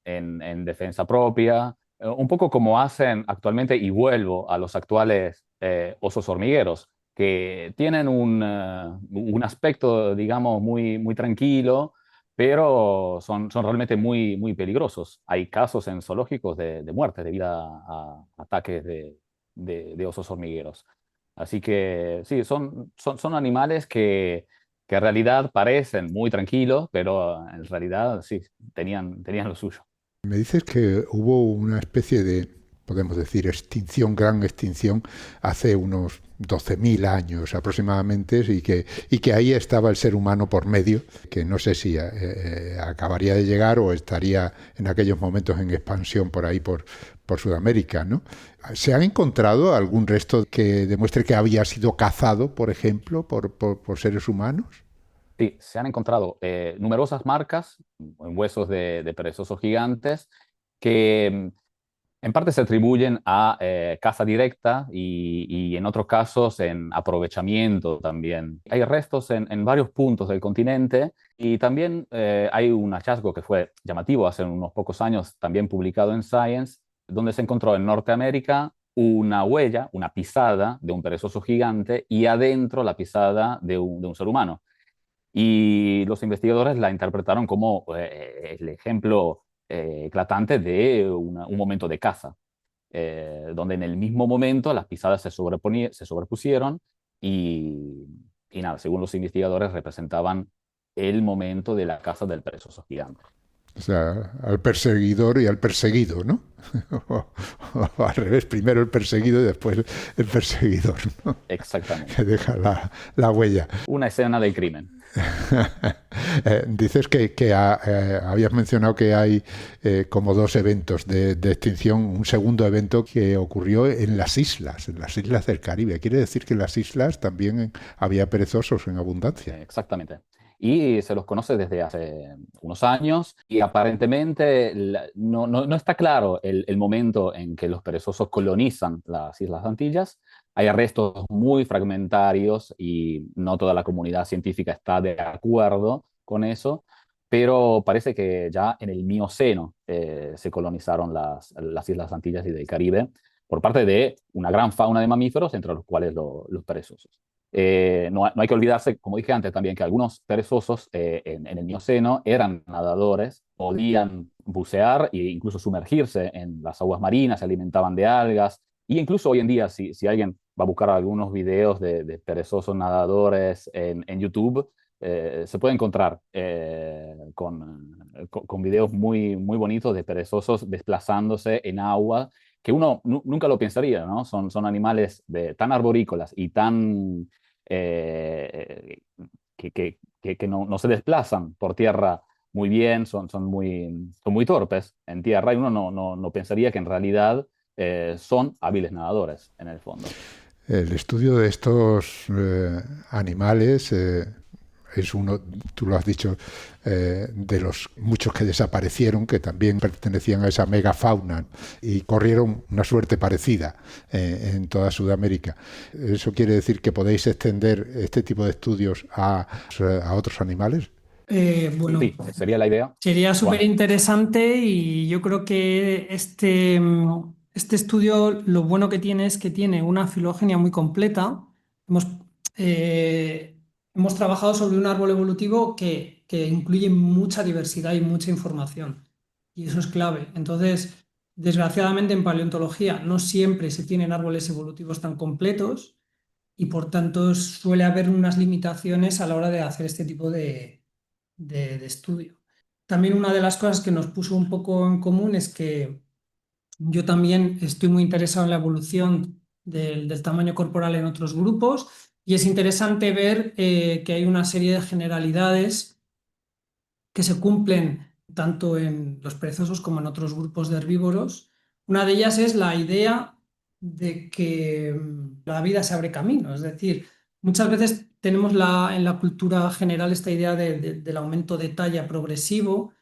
en defensa propia, un poco como hacen actualmente, y vuelvo a los actuales osos hormigueros, que tienen un aspecto, digamos, muy tranquilo, pero son realmente muy peligrosos. Hay casos en zoológicos de muerte debido a ataques de osos hormigueros. Así que sí, son animales que en realidad parecen muy tranquilos, pero en realidad sí, tenían lo suyo. Me dices que hubo una especie de, podemos decir, extinción, gran extinción, hace unos 12.000 años aproximadamente, y que ahí estaba el ser humano por medio, que no sé si acabaría de llegar o estaría en aquellos momentos en expansión por ahí, por Sudamérica, ¿no? ¿Se han encontrado algún resto que demuestre que había sido cazado, por ejemplo, por seres humanos? Sí, se han encontrado numerosas marcas en huesos de perezosos gigantes que En parte se atribuyen a caza directa y en otros casos en aprovechamiento también. Hay restos en varios puntos del continente y también hay un hallazgo que fue llamativo hace unos pocos años, también publicado en Science, donde se encontró en Norteamérica una huella, una pisada de un perezoso gigante y adentro la pisada de un ser humano. Y los investigadores la interpretaron como el ejemplo eclatante de un momento de caza, donde en el mismo momento las pisadas se sobrepusieron y, y nada, según los investigadores representaban el momento de la caza del perezoso gigante. O sea, al perseguidor y al perseguido, ¿no? O al revés, primero el perseguido y después el perseguidor, ¿no? Exactamente. Que deja la huella. Una escena del crimen. Dices que habías mencionado que hay como dos eventos de extinción. Un segundo evento que ocurrió en las islas del Caribe. Quiere decir que en las islas también había perezosos en abundancia. Exactamente. Y se los conoce desde hace unos años y aparentemente no está claro el momento en que los perezosos colonizan las Islas Antillas. Hay restos muy fragmentarios y no toda la comunidad científica está de acuerdo con eso, pero parece que ya en el Mioceno se colonizaron las Islas Antillas y del Caribe por parte de una gran fauna de mamíferos, entre los cuales los perezosos. No hay que olvidarse, como dije antes también, que algunos perezosos en el Mioceno eran nadadores, podían bucear e incluso sumergirse en las aguas marinas, se alimentaban de algas. Y incluso hoy en día, si alguien va a buscar algunos videos de perezosos nadadores en YouTube, se puede encontrar con videos muy bonitos de perezosos desplazándose en agua, que uno nunca lo pensaría, ¿no? Son animales tan arborícolas y tan eh, que no se desplazan por tierra muy bien, son muy torpes en tierra y uno no pensaría que en realidad son hábiles nadadores en el fondo. El estudio de estos animales es uno, tú lo has dicho, de los muchos que desaparecieron, que también pertenecían a esa megafauna y corrieron una suerte parecida en toda Sudamérica. ¿Eso quiere decir que podéis extender este tipo de estudios a otros animales? Bueno, Sí, sería la idea. sería súper Juan. interesante y yo creo que este estudio lo bueno que tiene es que tiene una filogenia muy completa. Hemos, hemos trabajado sobre un árbol evolutivo que incluye mucha diversidad y mucha información y eso es clave. Entonces, desgraciadamente en paleontología no siempre se tienen árboles evolutivos tan completos y por tanto suele haber unas limitaciones a la hora de hacer este tipo de estudio. También una de las cosas que nos puso un poco en común es que yo también estoy muy interesado en la evolución del tamaño corporal en otros grupos y es interesante ver que hay una serie de generalidades que se cumplen tanto en los perezosos como en otros grupos de herbívoros. Una de ellas es la idea de que la vida se abre camino, es decir, muchas veces tenemos en la cultura general esta idea del aumento de talla progresivo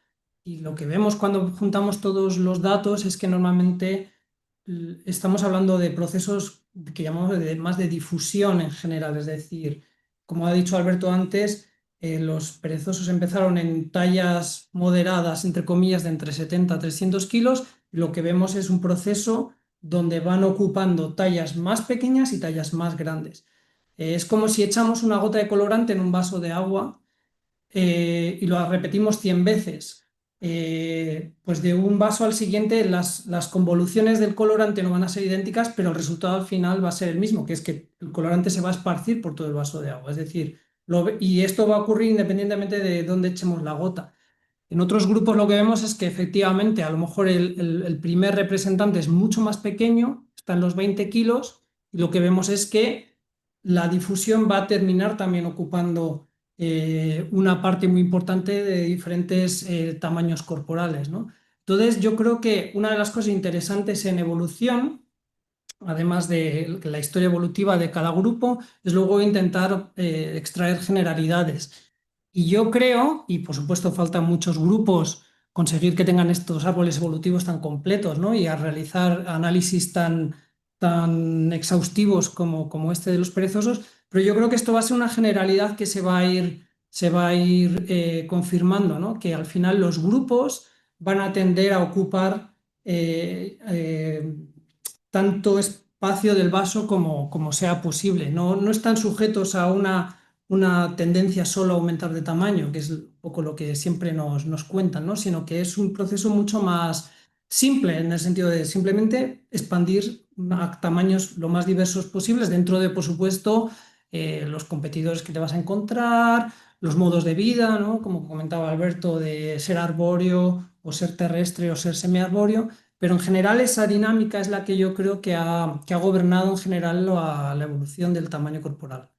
y lo que vemos cuando juntamos todos los datos es que normalmente estamos hablando de procesos que llamamos más de difusión en general, es decir, como ha dicho Alberto antes, los perezosos empezaron en tallas moderadas, entre comillas, de entre 70 a 300 kilos. Lo que vemos es un proceso donde van ocupando tallas más pequeñas y tallas más grandes. Es como si echamos una gota de colorante en un vaso de agua y lo repetimos 100 veces. Pues de un vaso al siguiente las convoluciones del colorante no van a ser idénticas, pero el resultado al final va a ser el mismo, que es que el colorante se va a esparcir por todo el vaso de agua. Es decir, y esto va a ocurrir independientemente de dónde echemos la gota. En otros grupos lo que vemos es que efectivamente a lo mejor el primer representante es mucho más pequeño, está en los 20 kilos, y lo que vemos es que la difusión va a terminar también ocupando una parte muy importante de diferentes tamaños corporales, ¿no? Entonces yo creo que una de las cosas interesantes en evolución, además de la historia evolutiva de cada grupo, es luego intentar extraer generalidades. Y yo creo, y por supuesto faltan muchos grupos conseguir que tengan estos árboles evolutivos tan completos, ¿no? Y a realizar análisis tan exhaustivos como este de los perezosos, pero yo creo que esto va a ser una generalidad que se va a ir confirmando, ¿no? Que al final los grupos van a tender a ocupar tanto espacio del vaso como sea posible. No están sujetos a una tendencia solo a aumentar de tamaño, que es un poco lo que siempre nos cuentan, ¿no? Sino que es un proceso mucho más simple, en el sentido de simplemente expandir a tamaños lo más diversos posibles dentro de, por supuesto, los competidores que te vas a encontrar, los modos de vida, ¿no? Como comentaba Alberto, de ser arbóreo o ser terrestre o ser semiarbóreo, pero en general esa dinámica es la que yo creo que ha gobernado en general la evolución del tamaño corporal.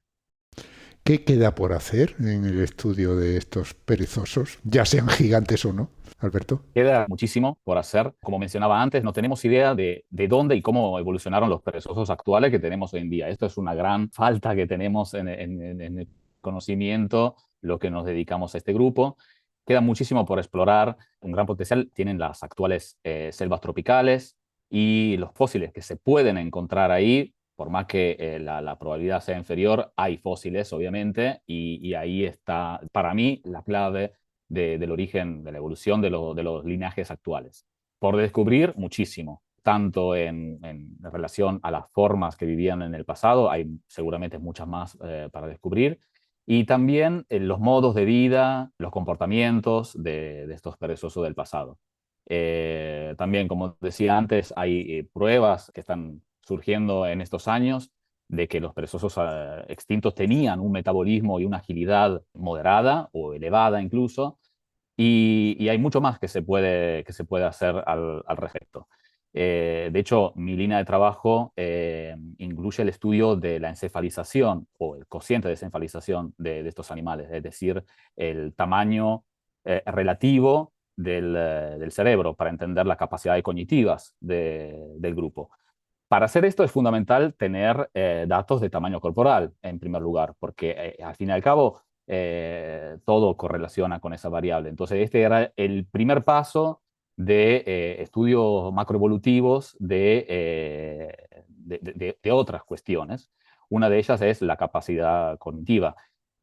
¿Qué queda por hacer en el estudio de estos perezosos, ya sean gigantes o no, Alberto? Queda muchísimo por hacer. Como mencionaba antes, no tenemos idea de dónde y cómo evolucionaron los perezosos actuales que tenemos hoy en día. Esto es una gran falta que tenemos en el conocimiento, lo que nos dedicamos a este grupo. Queda muchísimo por explorar. Un gran potencial tienen las actuales selvas tropicales y los fósiles que se pueden encontrar ahí. Por más que la probabilidad sea inferior, hay fósiles, obviamente, y ahí está, para mí, la clave del origen, de la evolución de los linajes actuales. Por descubrir muchísimo, tanto en relación a las formas que vivían en el pasado, hay seguramente muchas más para descubrir, y también los modos de vida, los comportamientos de estos perezosos del pasado. También, como decía antes, hay pruebas que están surgiendo en estos años de que los perezosos extintos tenían un metabolismo y una agilidad moderada o elevada incluso, y hay mucho más que se puede hacer al respecto. De hecho, mi línea de trabajo incluye el estudio de la encefalización o el cociente de encefalización de estos animales, es decir, el tamaño relativo del cerebro para entender las capacidades cognitivas del grupo. Para hacer esto es fundamental tener datos de tamaño corporal, en primer lugar, porque al fin y al cabo todo correlaciona con esa variable. Entonces, este era el primer paso de estudios macroevolutivos de otras cuestiones. Una de ellas es la capacidad cognitiva.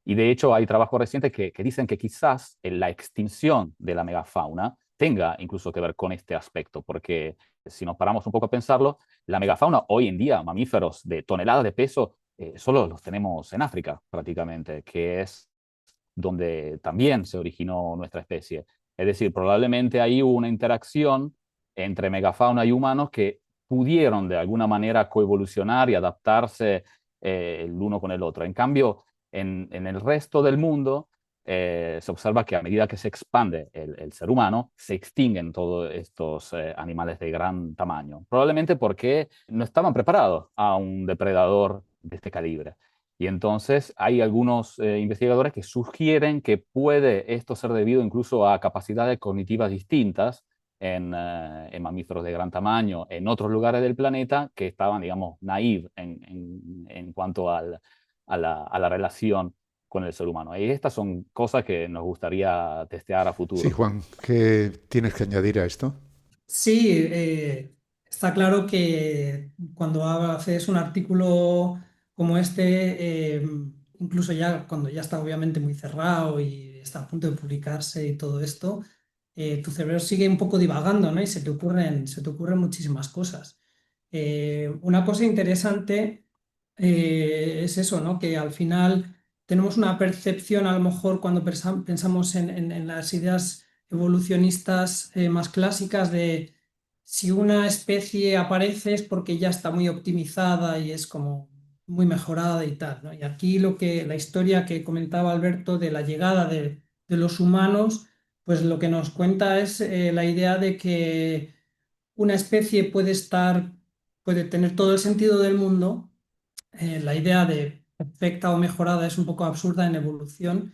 Y de hecho hay trabajos recientes que dicen que quizás la extinción de la megafauna tenga incluso que ver con este aspecto, porque si nos paramos un poco a pensarlo, la megafauna hoy en día, mamíferos de toneladas de peso, solo los tenemos en África prácticamente, que es donde también se originó nuestra especie. Es decir, probablemente ahí hubo una interacción entre megafauna y humanos que pudieron de alguna manera coevolucionar y adaptarse el uno con el otro. En cambio, en el resto del mundo se observa que a medida que se expande el ser humano, se extinguen todos estos animales de gran tamaño. Probablemente porque no estaban preparados a un depredador de este calibre. Y entonces hay algunos investigadores que sugieren que puede esto ser debido incluso a capacidades cognitivas distintas en mamíferos de gran tamaño en otros lugares del planeta que estaban, digamos, naive en cuanto a la relación con el ser humano. Y estas son cosas que nos gustaría testear a Sí, futuro. Juan, ¿qué tienes que añadir a esto? Sí, está claro que cuando haces un artículo como este, incluso ya cuando ya está obviamente muy cerrado y está a punto de publicarse y todo esto, tu cerebro sigue un poco divagando, ¿no? Y se te ocurren muchísimas cosas. Una cosa interesante es eso, ¿no? Que al final tenemos una percepción, a lo mejor cuando pensamos en las ideas evolucionistas más clásicas de si una especie aparece es porque ya está muy optimizada y es como muy mejorada y tal, ¿no? Y aquí la historia que comentaba Alberto de la llegada de los humanos, pues lo que nos cuenta es la idea de que una especie puede tener todo el sentido del mundo. La idea de perfecta o mejorada es un poco absurda en evolución,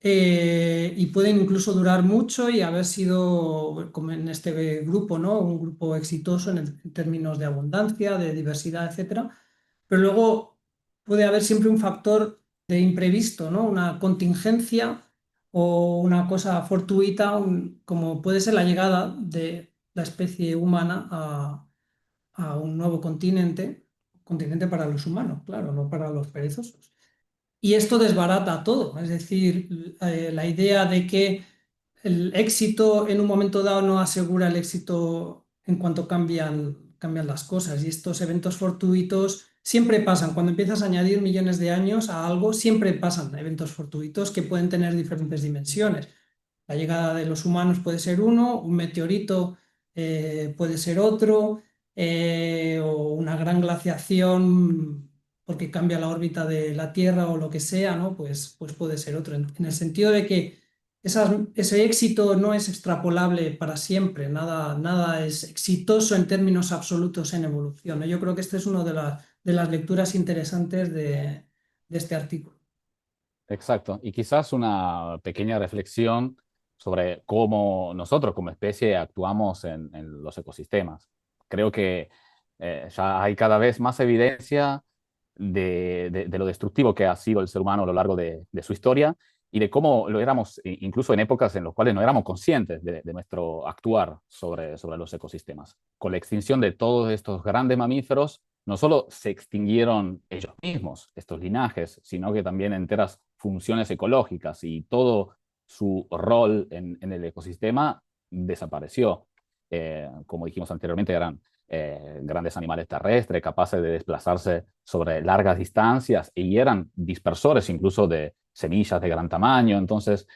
y pueden incluso durar mucho y haber sido, como en este grupo, ¿no? Un grupo exitoso en términos de abundancia, de diversidad, etcétera. Pero luego puede haber siempre un factor de imprevisto, ¿no? Una contingencia o una cosa fortuita, como puede ser la llegada de la especie humana a un nuevo continente, continente para los humanos, claro, no para los perezosos. Y esto desbarata todo, es decir, la idea de que el éxito en un momento dado no asegura el éxito en cuanto cambian las cosas. Y estos eventos fortuitos siempre pasan. Cuando empiezas a añadir millones de años a algo, siempre pasan eventos fortuitos que pueden tener diferentes dimensiones. La llegada de los humanos puede ser uno, un meteorito puede ser otro, o una gran glaciación porque cambia la órbita de la Tierra o lo que sea, ¿no? Pues puede ser otro. En el sentido de que ese éxito no es extrapolable para siempre, nada es exitoso en términos absolutos en evolución, ¿no? Yo creo que esta es una de las lecturas interesantes de este artículo. Exacto. Y quizás una pequeña reflexión sobre cómo nosotros como especie actuamos en los ecosistemas. Creo que ya hay cada vez más evidencia de lo destructivo que ha sido el ser humano a lo largo de su historia y de cómo lo éramos incluso en épocas en las cuales no éramos conscientes de nuestro actuar sobre los ecosistemas. Con la extinción de todos estos grandes mamíferos, no solo se extinguieron ellos mismos, estos linajes, sino que también enteras funciones ecológicas y todo su rol en el ecosistema desapareció. Como dijimos anteriormente, eran grandes animales terrestres capaces de desplazarse sobre largas distancias y eran dispersores incluso de semillas de gran tamaño. Entonces,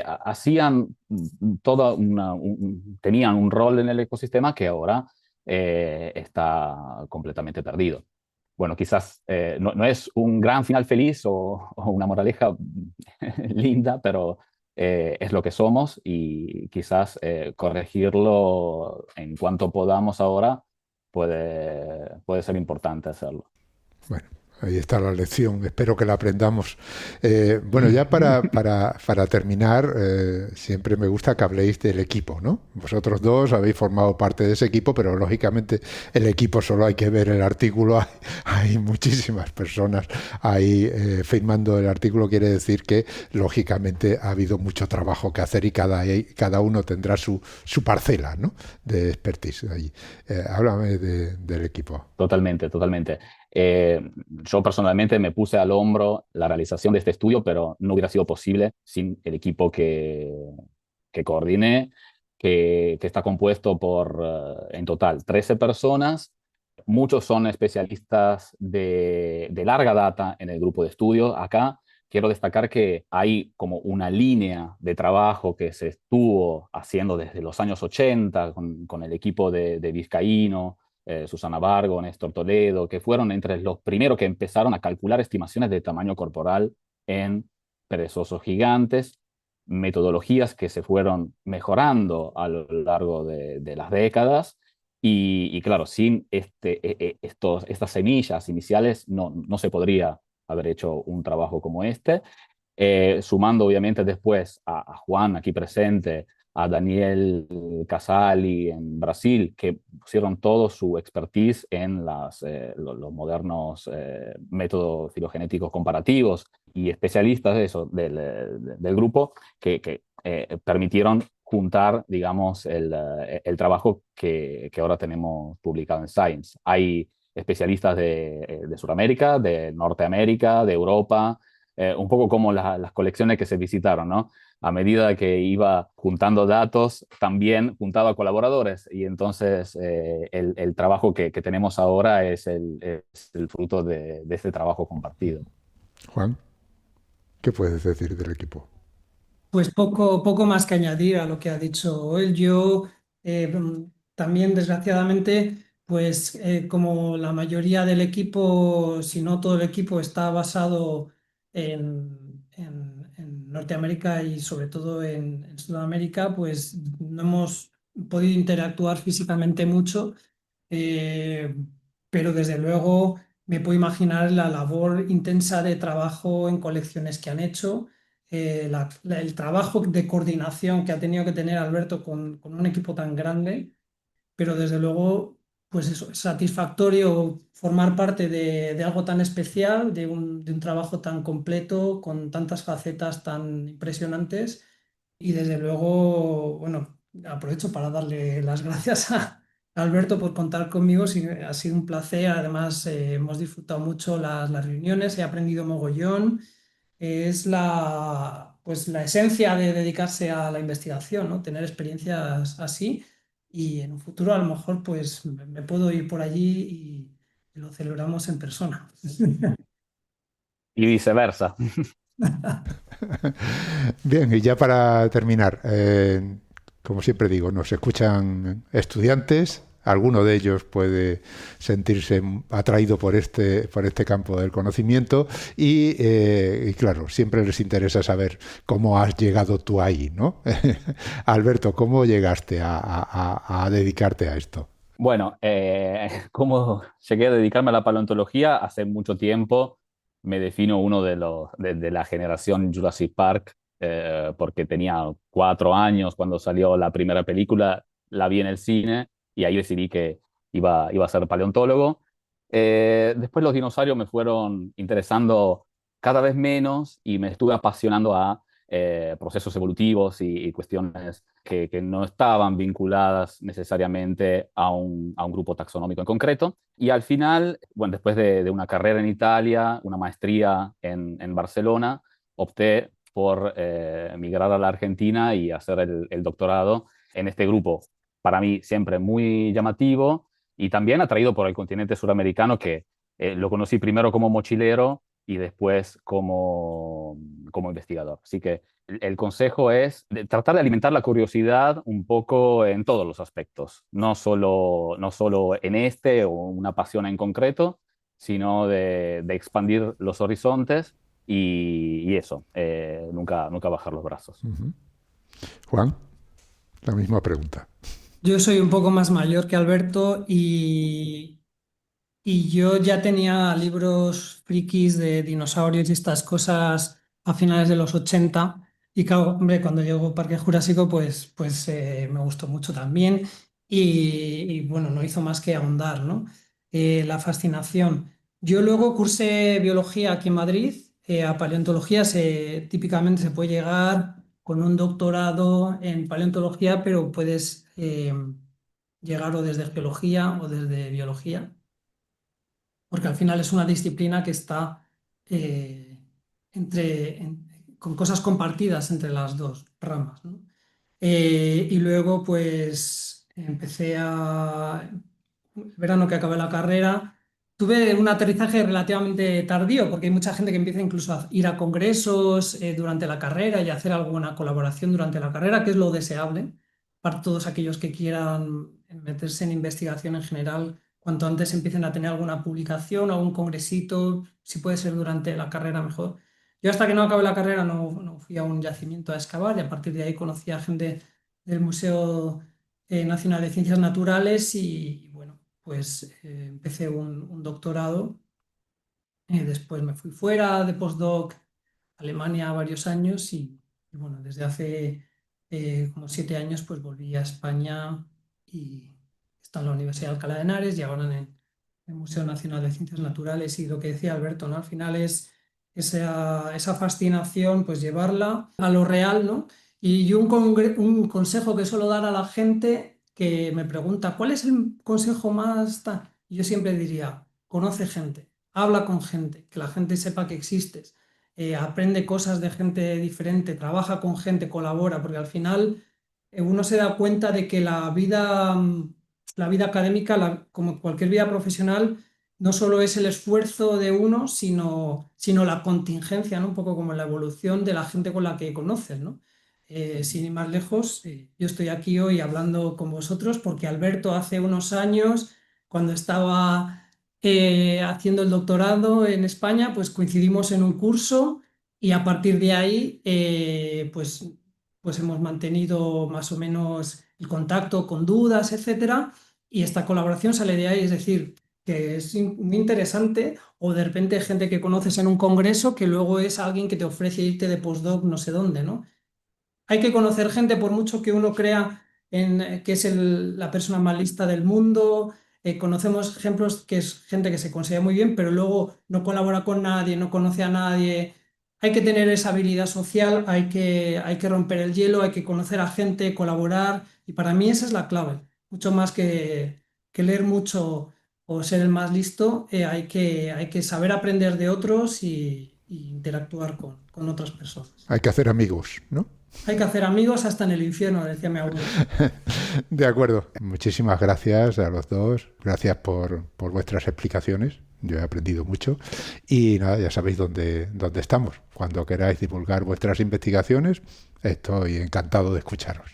hacían tenían un rol en el ecosistema que ahora está completamente perdido. Bueno, quizás no es un gran final feliz o una moraleja linda, pero es lo que somos y quizás corregirlo en cuanto podamos ahora puede ser importante hacerlo. Bueno, ahí está la lección, espero que la aprendamos. Bueno, ya para terminar, siempre me gusta que habléis del equipo, ¿no? Vosotros dos habéis formado parte de ese equipo, pero lógicamente el equipo solo hay que ver el artículo, hay muchísimas personas ahí firmando el artículo, quiere decir que lógicamente ha habido mucho trabajo que hacer y cada uno tendrá su parcela, ¿no? De expertise ahí. Háblame del equipo. Totalmente, totalmente. Yo personalmente me puse al hombro la realización de este estudio, pero no hubiera sido posible sin el equipo que coordiné, que está compuesto por en total 13 personas. Muchos son especialistas de larga data en el grupo de estudio. Acá quiero destacar que hay como una línea de trabajo que se estuvo haciendo desde los años 80 con el equipo de Vizcaíno, Susana Vargo, Néstor Toledo, que fueron entre los primeros que empezaron a calcular estimaciones de tamaño corporal en perezosos gigantes, metodologías que se fueron mejorando a lo largo de las décadas. Y claro, sin estas semillas iniciales no se podría haber hecho un trabajo como este. Sumando obviamente después a Juan aquí presente, a Daniel Casali en Brasil, que pusieron todo su expertise en los modernos métodos filogenéticos comparativos y especialistas de eso, del grupo que permitieron juntar, digamos, el trabajo que ahora tenemos publicado en Science. Hay especialistas de Sudamérica, de Norteamérica, de Europa, un poco como las colecciones que se visitaron, ¿no? A medida que iba juntando datos, también juntaba colaboradores y entonces el trabajo que tenemos ahora es el fruto de este trabajo compartido. Juan, ¿qué puedes decir del equipo? Pues poco más que añadir a lo que ha dicho él. Yo también, desgraciadamente, pues como la mayoría del equipo, si no todo el equipo, está basado en Norteamérica y sobre todo en Sudamérica, pues no hemos podido interactuar físicamente mucho, eh, pero desde luego me puedo imaginar la labor intensa de trabajo en colecciones que han hecho, el trabajo de coordinación que ha tenido que tener Alberto con un equipo tan grande, pero desde luego pues eso, es satisfactorio formar parte de algo tan especial, de un trabajo tan completo, con tantas facetas tan impresionantes. Y desde luego, bueno, aprovecho para darle las gracias a Alberto por contar conmigo. Sí, ha sido un placer. Además, hemos disfrutado mucho las reuniones, he aprendido mogollón. Es pues la esencia de dedicarse a la investigación, ¿no? Tener experiencias así y en un futuro a lo mejor pues me puedo ir por allí y lo celebramos en persona. Y viceversa. Bien, y ya para terminar, como siempre digo, nos escuchan estudiantes. Alguno de ellos puede sentirse atraído por este campo del conocimiento y claro, siempre les interesa saber cómo has llegado tú ahí, ¿no? Alberto, ¿cómo llegaste a dedicarte a esto? Bueno, ¿cómo llegué a dedicarme a la paleontología? Hace mucho tiempo me defino uno de la generación Jurassic Park, porque tenía 4 años cuando salió la primera película, la vi en el cine y ahí decidí que iba a ser paleontólogo. Después los dinosaurios me fueron interesando cada vez menos y me estuve apasionando a procesos evolutivos y cuestiones que no estaban vinculadas necesariamente a un grupo taxonómico en concreto. Y al final, bueno, después de una carrera en Italia, una maestría en Barcelona, opté por migrar a la Argentina y hacer el doctorado en este grupo, para mí siempre muy llamativo y también atraído por el continente suramericano, que lo conocí primero como mochilero y después como investigador. Así que el consejo es tratar de alimentar la curiosidad un poco en todos los aspectos, no solo en este o una pasión en concreto, sino de expandir los horizontes y eso, nunca bajar los brazos. Uh-huh. Juan, la misma pregunta. Yo soy un poco más mayor que Alberto y yo ya tenía libros frikis de dinosaurios y estas cosas a finales de los 80. Y claro, hombre, cuando llegó Parque Jurásico, me gustó mucho también. Bueno, no hizo más que ahondar, ¿no? La fascinación. Yo luego cursé biología aquí en Madrid. A paleontología típicamente se puede llegar con un doctorado en paleontología, pero puedes llegar o desde geología o desde biología porque al final es una disciplina que está eh, con cosas compartidas entre las dos ramas, ¿no? Y luego, pues, el verano que acabé la carrera, tuve un aterrizaje relativamente tardío, porque hay mucha gente que empieza incluso a ir a congresos durante la carrera y a hacer alguna colaboración durante la carrera, que es lo deseable para todos aquellos que quieran meterse en investigación en general. Cuanto antes empiecen a tener alguna publicación, algún congresito, si puede ser durante la carrera mejor. Yo hasta que no acabé la carrera no fui a un yacimiento a excavar y a partir de ahí conocí a gente del Museo Nacional de Ciencias Naturales y bueno, pues empecé un doctorado. Después me fui fuera de postdoc a Alemania varios años y bueno, desde hace como 7 años pues volví a España y está en la Universidad de Alcalá de Henares y ahora en el Museo Nacional de Ciencias Naturales y lo que decía Alberto, ¿no? Al final es esa fascinación, pues llevarla a lo real, ¿no? Y yo un consejo que suelo dar a la gente que me pregunta, ¿cuál es el consejo más tal? Yo siempre diría, conoce gente, habla con gente, que la gente sepa que existes, aprende cosas de gente diferente, trabaja con gente, colabora, porque al final uno se da cuenta de que la vida académica, como cualquier vida profesional, no solo es el esfuerzo de uno, sino la contingencia, ¿no? Un poco como la evolución de la gente con la que conoces, ¿no? Sin ir más lejos, yo estoy aquí hoy hablando con vosotros porque Alberto hace unos años, cuando estaba haciendo el doctorado en España, pues coincidimos en un curso y a partir de ahí, pues hemos mantenido más o menos el contacto con dudas, etcétera, y esta colaboración sale de ahí, es decir, que es muy interesante, o de repente gente que conoces en un congreso que luego es alguien que te ofrece irte de postdoc no sé dónde, ¿no? Hay que conocer gente por mucho que uno crea que es la persona más lista del mundo, conocemos ejemplos que es gente que se considera muy bien, pero luego no colabora con nadie, no conoce a nadie. Hay que tener esa habilidad social, hay que romper el hielo, hay que conocer a gente, colaborar, y para mí esa es la clave. Mucho más que leer mucho o ser el más listo, hay que saber aprender de otros y interactuar con otras personas. Hay que hacer amigos, ¿no? Hay que hacer amigos hasta en el infierno, decía mi abuelo. De acuerdo. Muchísimas gracias a los dos. Gracias por vuestras explicaciones. Yo he aprendido mucho. Y nada, ya sabéis dónde estamos. Cuando queráis divulgar vuestras investigaciones, estoy encantado de escucharos.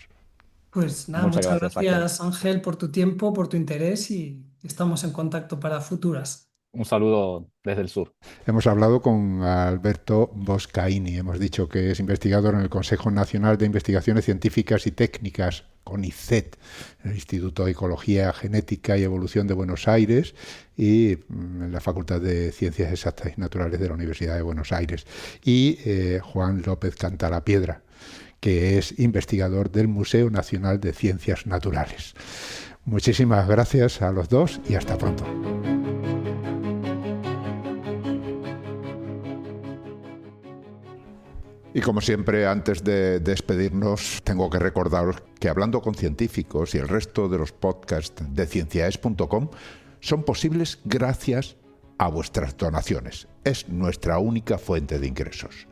Pues nada, muchas gracias Ángel por tu tiempo, por tu interés, y estamos en contacto para futuras. Un saludo desde el sur. Hemos hablado con Alberto Boscaini. Hemos dicho que es investigador en el Consejo Nacional de Investigaciones Científicas y Técnicas, CONICET, en el Instituto de Ecología, Genética y Evolución de Buenos Aires y en la Facultad de Ciencias Exactas y Naturales de la Universidad de Buenos Aires. Y Juan López Cantalapiedra, que es investigador del Museo Nacional de Ciencias Naturales. Muchísimas gracias a los dos y hasta pronto. Y como siempre, antes de despedirnos, tengo que recordaros que Hablando con Científicos y el resto de los podcasts de cienciaes.com son posibles gracias a vuestras donaciones. Es nuestra única fuente de ingresos.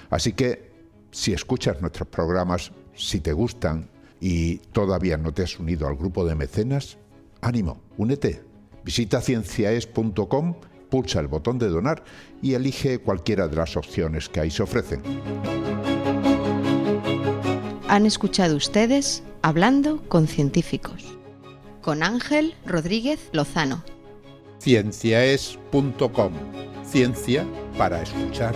Así que, si escuchas nuestros programas, si te gustan y todavía no te has unido al grupo de mecenas, ánimo, únete. Visita cienciaes.com, pulsa el botón de donar y elige cualquiera de las opciones que ahí se ofrecen. Han escuchado ustedes Hablando con Científicos, con Ángel Rodríguez Lozano. Cienciaes.com. Ciencia para escuchar.